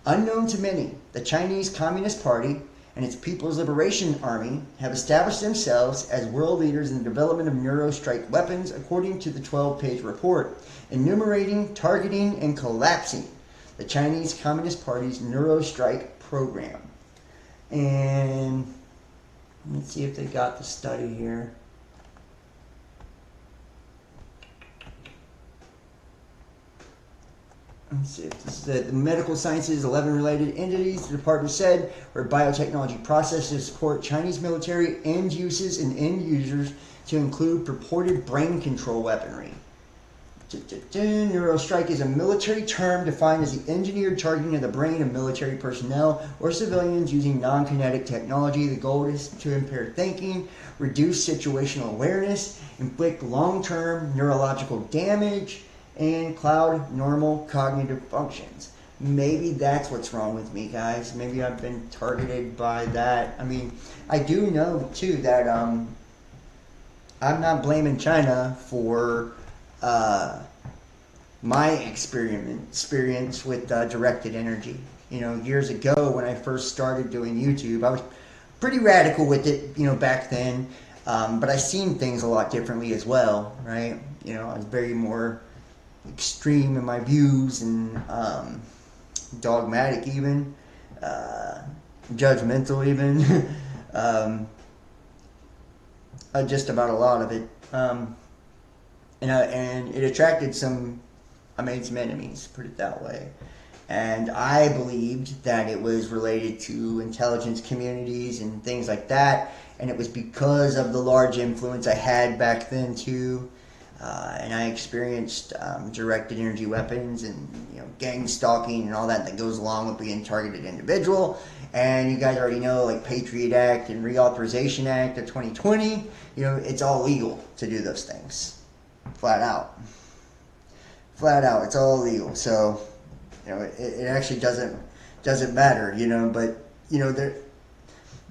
Unknown to many, the Chinese Communist Party and its People's Liberation Army have established themselves as world leaders in the development of neurostrike weapons, according to the 12-page report, enumerating, targeting, and collapsing the Chinese Communist Party's neurostrike program. And let's see if they got the study here. Let's see if this is the medical sciences, 11 related entities, the department said, where biotechnology processes support Chinese military end uses and end users to include purported brain control weaponry. Neurostrike is a military term defined as the engineered targeting of the brain of military personnel or civilians using non-kinetic technology. The goal is to impair thinking, reduce situational awareness, inflict long-term neurological damage, and cloud normal cognitive functions. Maybe that's what's wrong with me, guys. Maybe I've been targeted by that. I mean, I do know, too, that I'm not blaming China for my experience with directed energy. You know, years ago when I first started doing YouTube, I was pretty radical with it, you know, back then. But I seen things a lot differently as well, right? You know, I was very more extreme in my views and dogmatic even, judgmental even, just about a lot of it. And it attracted I made some enemies, put it that way. And I believed that it was related to intelligence communities and things like that. And it was because of the large influence I had back then too. And I experienced directed energy weapons and, you know, gang stalking and all that goes along with being a targeted individual. And you guys already know, like Patriot Act and Reauthorization Act of 2020, you know, it's all legal to do those things. Flat out, it's all illegal. So, you know, it actually doesn't matter, you know. But you know,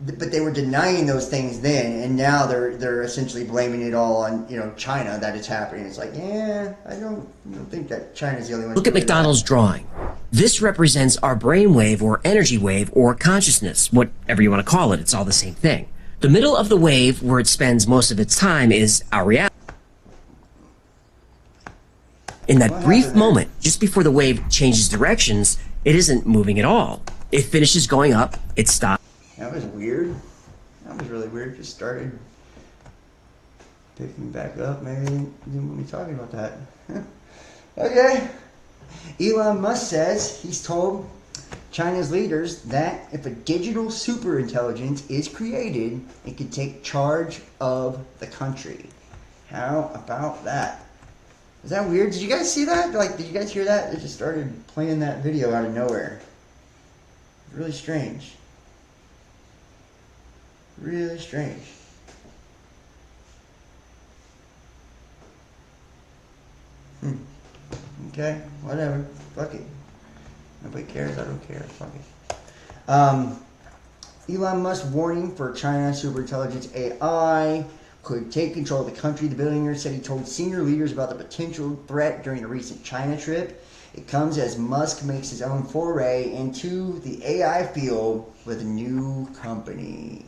but they were denying those things then, and now they're essentially blaming it all on, you know, China that it's happening. It's like, yeah, I don't think that China's the only one. Look at McDonald's drawing. This represents our brainwave or energy wave or consciousness, whatever you want to call it. It's all the same thing. The middle of the wave, where it spends most of its time, is our reality. In that brief moment, just before the wave changes directions, it isn't moving at all. It finishes going up, it stops. That was weird. That was really weird. Just started picking back up. Maybe they didn't want me talking about that. Okay. Elon Musk says he's told China's leaders that if a digital superintelligence is created, it could take charge of the country. How about that? Is that weird? Did you guys see that? Like, did you guys hear that? It just started playing that video out of nowhere. Really strange. Really strange. Okay, whatever. Fuck it. Nobody cares. I don't care. Fuck it. Elon Musk warning for China superintelligence AI could take control of the country. The billionaire said he told senior leaders about the potential threat during a recent China trip. It comes as Musk makes his own foray into the AI field with a new company.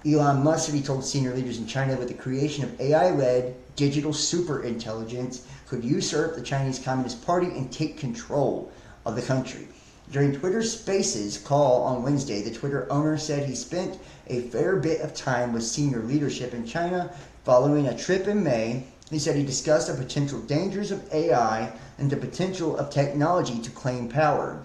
Elon Musk said he told senior leaders in China that the creation of AI-led digital superintelligence could usurp the Chinese Communist Party and take control of the country. During Twitter Spaces call on Wednesday, the Twitter owner said he spent a fair bit of time with senior leadership in China following a trip in May. He said he discussed the potential dangers of AI and the potential of technology to claim power.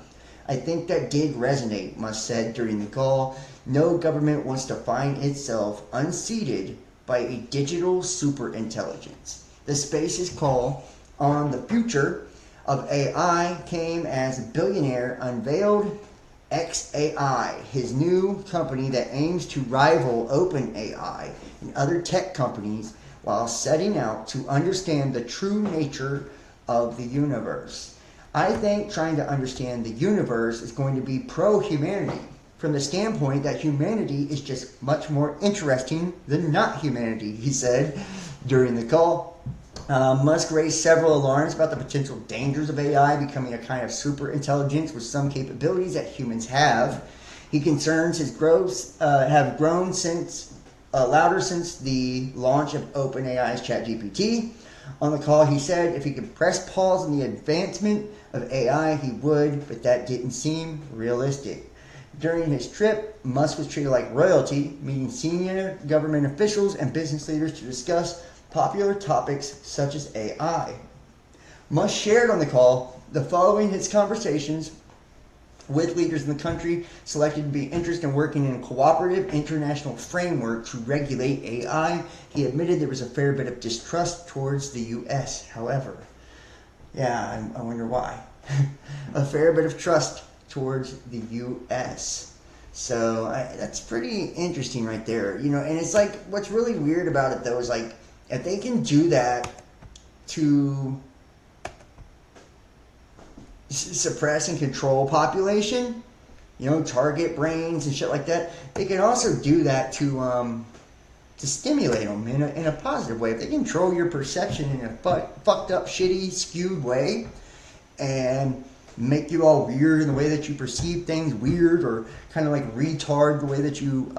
I think that did resonate, Musk said during the call. No government wants to find itself unseated by a digital superintelligence. The Spaces call on the future of AI came as a billionaire unveiled xAI, his new company that aims to rival OpenAI and other tech companies while setting out to understand the true nature of the universe. I think trying to understand the universe is going to be pro-humanity from the standpoint that humanity is just much more interesting than not humanity, he said during the call. Musk raised several alarms about the potential dangers of AI becoming a kind of super intelligence with some capabilities that humans have. He concerns his growth have grown since louder since the launch of OpenAI's ChatGPT. On the call, he said if he could press pause on the advancement of AI, he would, but that didn't seem realistic. During his trip, Musk was treated like royalty, meeting senior government officials and business leaders to discuss popular topics such as AI. Musk shared on the call that following his conversations with leaders in the country selected to be interested in working in a cooperative international framework to regulate AI, he admitted there was a fair bit of distrust towards the U.S. However, yeah, I wonder why. A fair bit of trust towards the U.S. So that's pretty interesting right there. You know, and it's like, what's really weird about it though is like, if they can do that to suppress and control population, you know, target brains and shit like that, they can also do that to stimulate them in a positive way. If they control your perception in a fucked up, shitty, skewed way and make you all weird in the way that you perceive things, weird or kind of like retard the way that you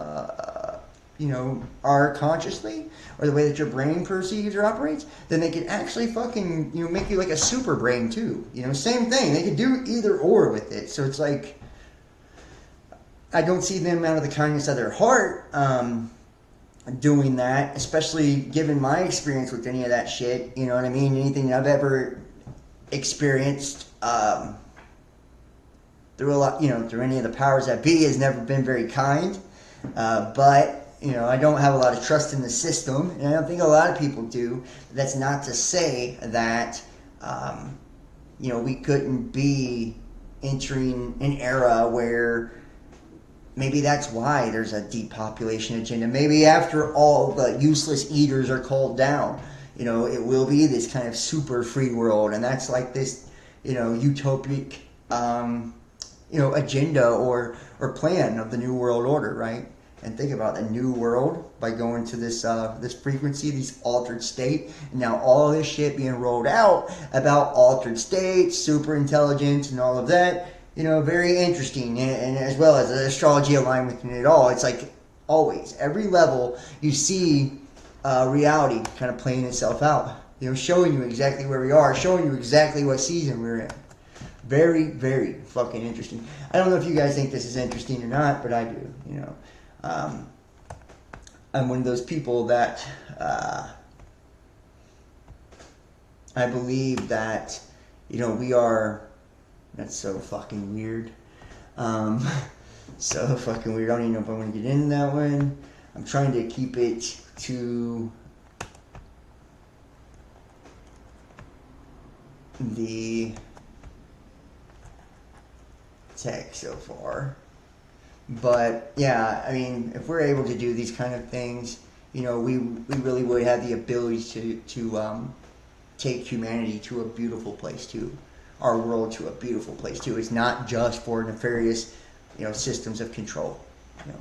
you know, are consciously, or the way that your brain perceives or operates, then they could actually fucking, you know, make you like a super brain too. You know, same thing. They could do either or with it. So it's like, I don't see them out of the kindness of their heart doing that, especially given my experience with any of that shit. You know what I mean? Anything that I've ever experienced through a lot, you know, through any of the powers that be has never been very kind. But you know, I don't have a lot of trust in the system, and I don't think a lot of people do. That's not to say that, you know, we couldn't be entering an era where maybe that's why there's a depopulation agenda. Maybe after all the useless eaters are culled down, you know, it will be this kind of super free world, and that's like this, you know, utopic, you know, agenda or plan of the New World Order, right? And think about the new world by going to this this frequency, this altered state. And now all of this shit being rolled out about altered states, super intelligence, and all of that. You know, very interesting. And as well as the astrology alignment in it all. It's like always, every level you see reality kind of playing itself out. You know, showing you exactly where we are, showing you exactly what season we're in. Very, very fucking interesting. I don't know if you guys think this is interesting or not, but I do, you know. I'm one of those people that I believe that, you know, we are, that's so fucking weird. So fucking weird. I don't even know if I want to get into that one. I'm trying to keep it to the text so far. But yeah, I mean, if we're able to do these kind of things, you know, we really would have the ability to take humanity to a beautiful place too, our world to a beautiful place too. It's not just for nefarious, you know, systems of control. You know.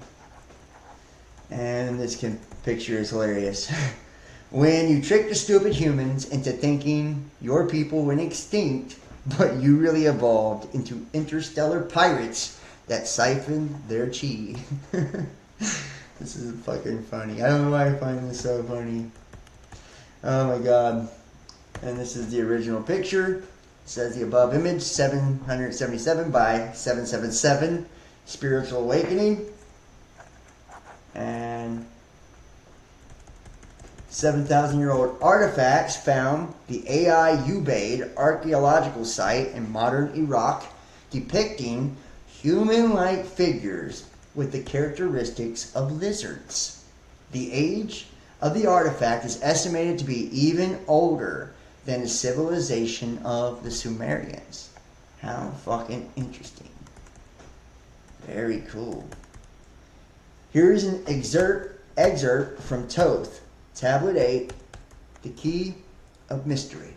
And this picture is hilarious. When you trick the stupid humans into thinking your people went extinct, but you really evolved into interstellar pirates that siphon their chi. This is fucking funny. I don't know why I find this so funny. Oh my god. And this is the original picture. It says the above image, 777 by 777, Spiritual Awakening. And 7,000-year-old artifacts found the AI Ubaid archaeological site in modern Iraq, depicting human-like figures with the characteristics of lizards. The age of the artifact is estimated to be even older than the civilization of the Sumerians. How fucking interesting. Very cool. Here's an excerpt from Thoth, Tablet 8, The Key of Mystery.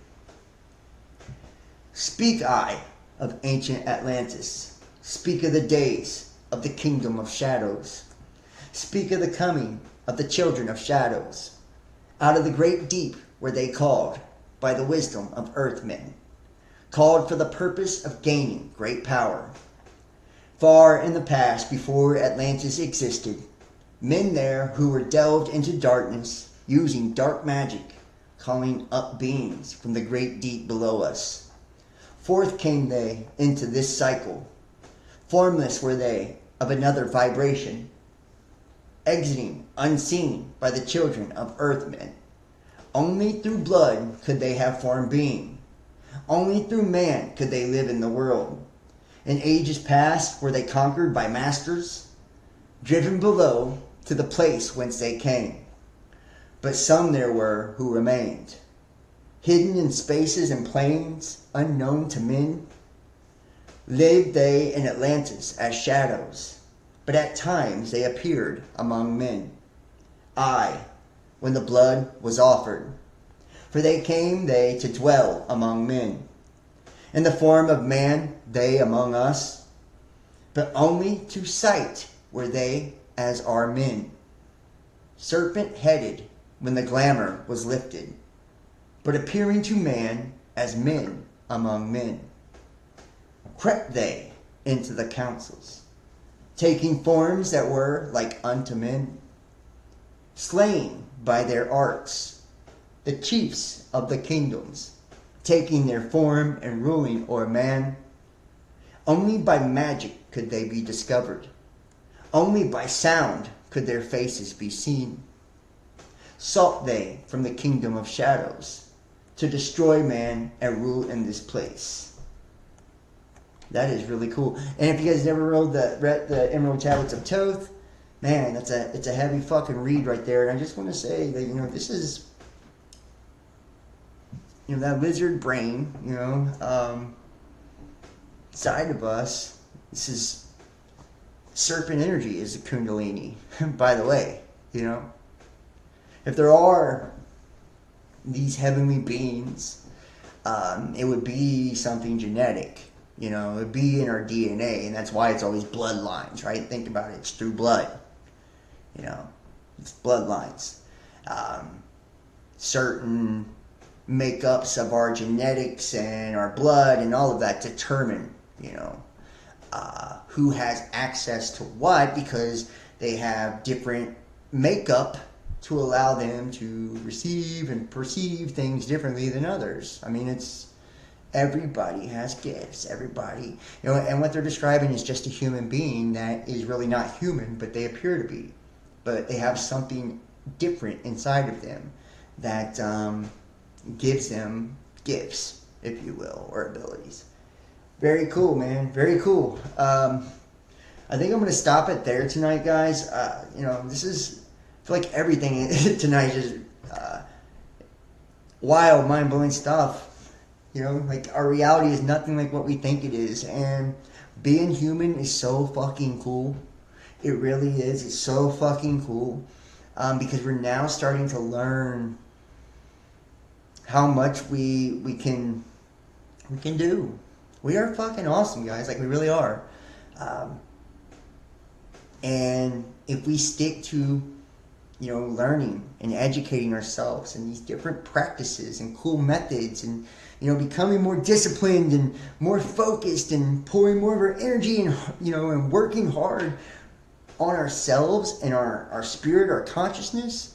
Speak I of ancient Atlantis. Speak of the days of the kingdom of shadows. Speak of the coming of the children of shadows. Out of the great deep were they called by the wisdom of earthmen, called for the purpose of gaining great power. Far in the past, before Atlantis existed, men there who were delved into darkness using dark magic, calling up beings from the great deep below us. Forth came they into this cycle. Formless were they of another vibration, exiting unseen by the children of earthmen. Only through blood could they have formed being. Only through man could they live in the world. In ages past were they conquered by masters, driven below to the place whence they came. But some there were who remained, hidden in spaces and plains unknown to men. Lived they in Atlantis as shadows, but at times they appeared among men. Aye, when the blood was offered, for they came they to dwell among men. In the form of man they among us, but only to sight were they as are men. Serpent-headed when the glamour was lifted, but appearing to man as men among men. Crept they into the councils, taking forms that were like unto men, slain by their arts, the chiefs of the kingdoms, taking their form and ruling o'er man. Only by magic could they be discovered. Only by sound could their faces be seen. Sought they from the kingdom of shadows to destroy man and rule in this place. That is really cool. And if you guys never read the Emerald Tablets of Thoth, man, it's a heavy fucking read right there. And I just want to say that, this is, that lizard brain, side of us. This is serpent energy, is the Kundalini, by the way, If there are these heavenly beings, it would be something genetic, it would be in our DNA, and that's why it's always bloodlines, right? Think about it, it's through blood, it's bloodlines. Certain makeups of our genetics and our blood and all of that determine, who has access to what, because they have different makeup to allow them to receive and perceive things differently than others. I mean, everybody has gifts, everybody, and what they're describing is just a human being that is really not human, but they appear to be, but they have something different inside of them that gives them gifts, if you will, or abilities. Very cool, man. Very cool. I think I'm going to stop it there tonight, guys. This is, I feel like everything tonight is wild, mind-blowing stuff. Like our reality is nothing like what we think it is. And being human is so fucking cool. It really is. It's so fucking cool. Because we're now starting to learn how much we can do. We are fucking awesome, guys. Like, we really are. And if we stick to, learning and educating ourselves and these different practices and cool methods and, becoming more disciplined and more focused and pouring more of our energy and, and working hard on ourselves and our spirit, our consciousness,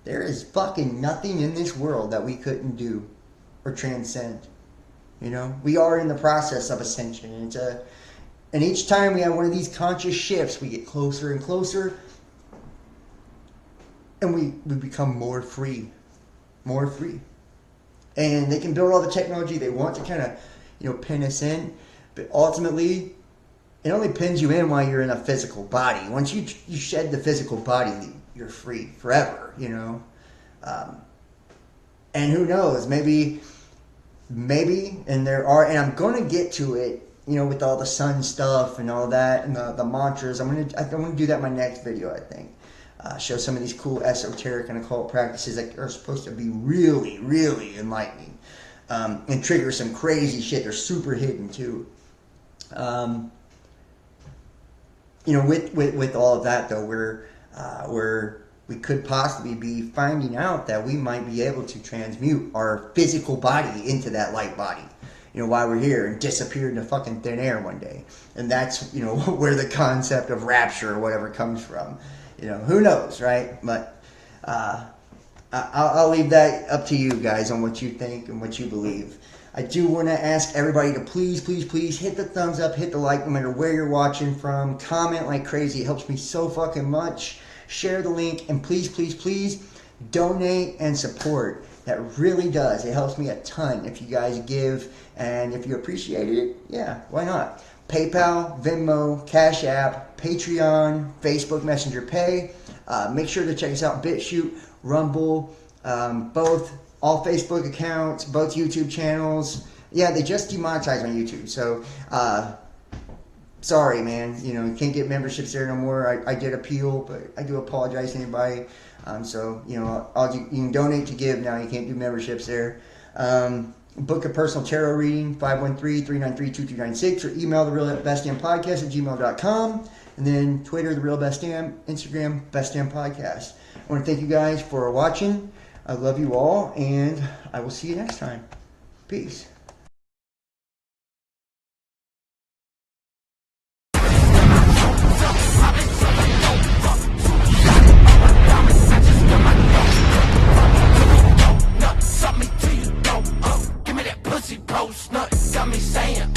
there is fucking nothing in this world that we couldn't do or transcend. We are in the process of ascension, and each time we have one of these conscious shifts, we get closer and closer, and we become more free, and they can build all the technology they want to kind of, pin us in, but ultimately, it only pins you in while you're in a physical body. Once you shed the physical body, you're free forever, and who knows, maybe, and I'm going to get to it, with all the sun stuff and all that, and the mantras. I'm going to do that in my next video, I think. Show some of these cool esoteric and occult practices that are supposed to be really, really enlightening, and trigger some crazy shit. They're super hidden too. With all of that though, we could possibly be finding out that we might be able to transmute our physical body into that light body. why we're here, and disappear into fucking thin air one day. And that's, where the concept of rapture or whatever comes from. Who knows, right? But I'll leave that up to you guys on what you think and what you believe. I do want to ask everybody to please, please, please hit the thumbs up, hit the like, no matter where you're watching from. Comment like crazy. It helps me so fucking much. Share the link, and please, please, please donate and support. That really does. It helps me a ton if you guys give, and if you appreciate it, yeah, why not? PayPal, Venmo, Cash App, Patreon, Facebook Messenger Pay. Make sure to check us out, BitChute, Rumble, both. All Facebook accounts, both YouTube channels. Yeah, they just demonetized my YouTube. So, sorry, man. You can't get memberships there no more. I did appeal, but I do apologize to anybody. So, you can donate to give now. You can't do memberships there. Book a personal tarot reading, 513-393-2296, or email therealbestdampodcast@gmail.com. And then Twitter, therealbestdamp, Instagram, bestdampodcast. I want to thank you guys for watching. I love you all, and I will see you next time. Peace. Give me that pussy post nut, got me saying,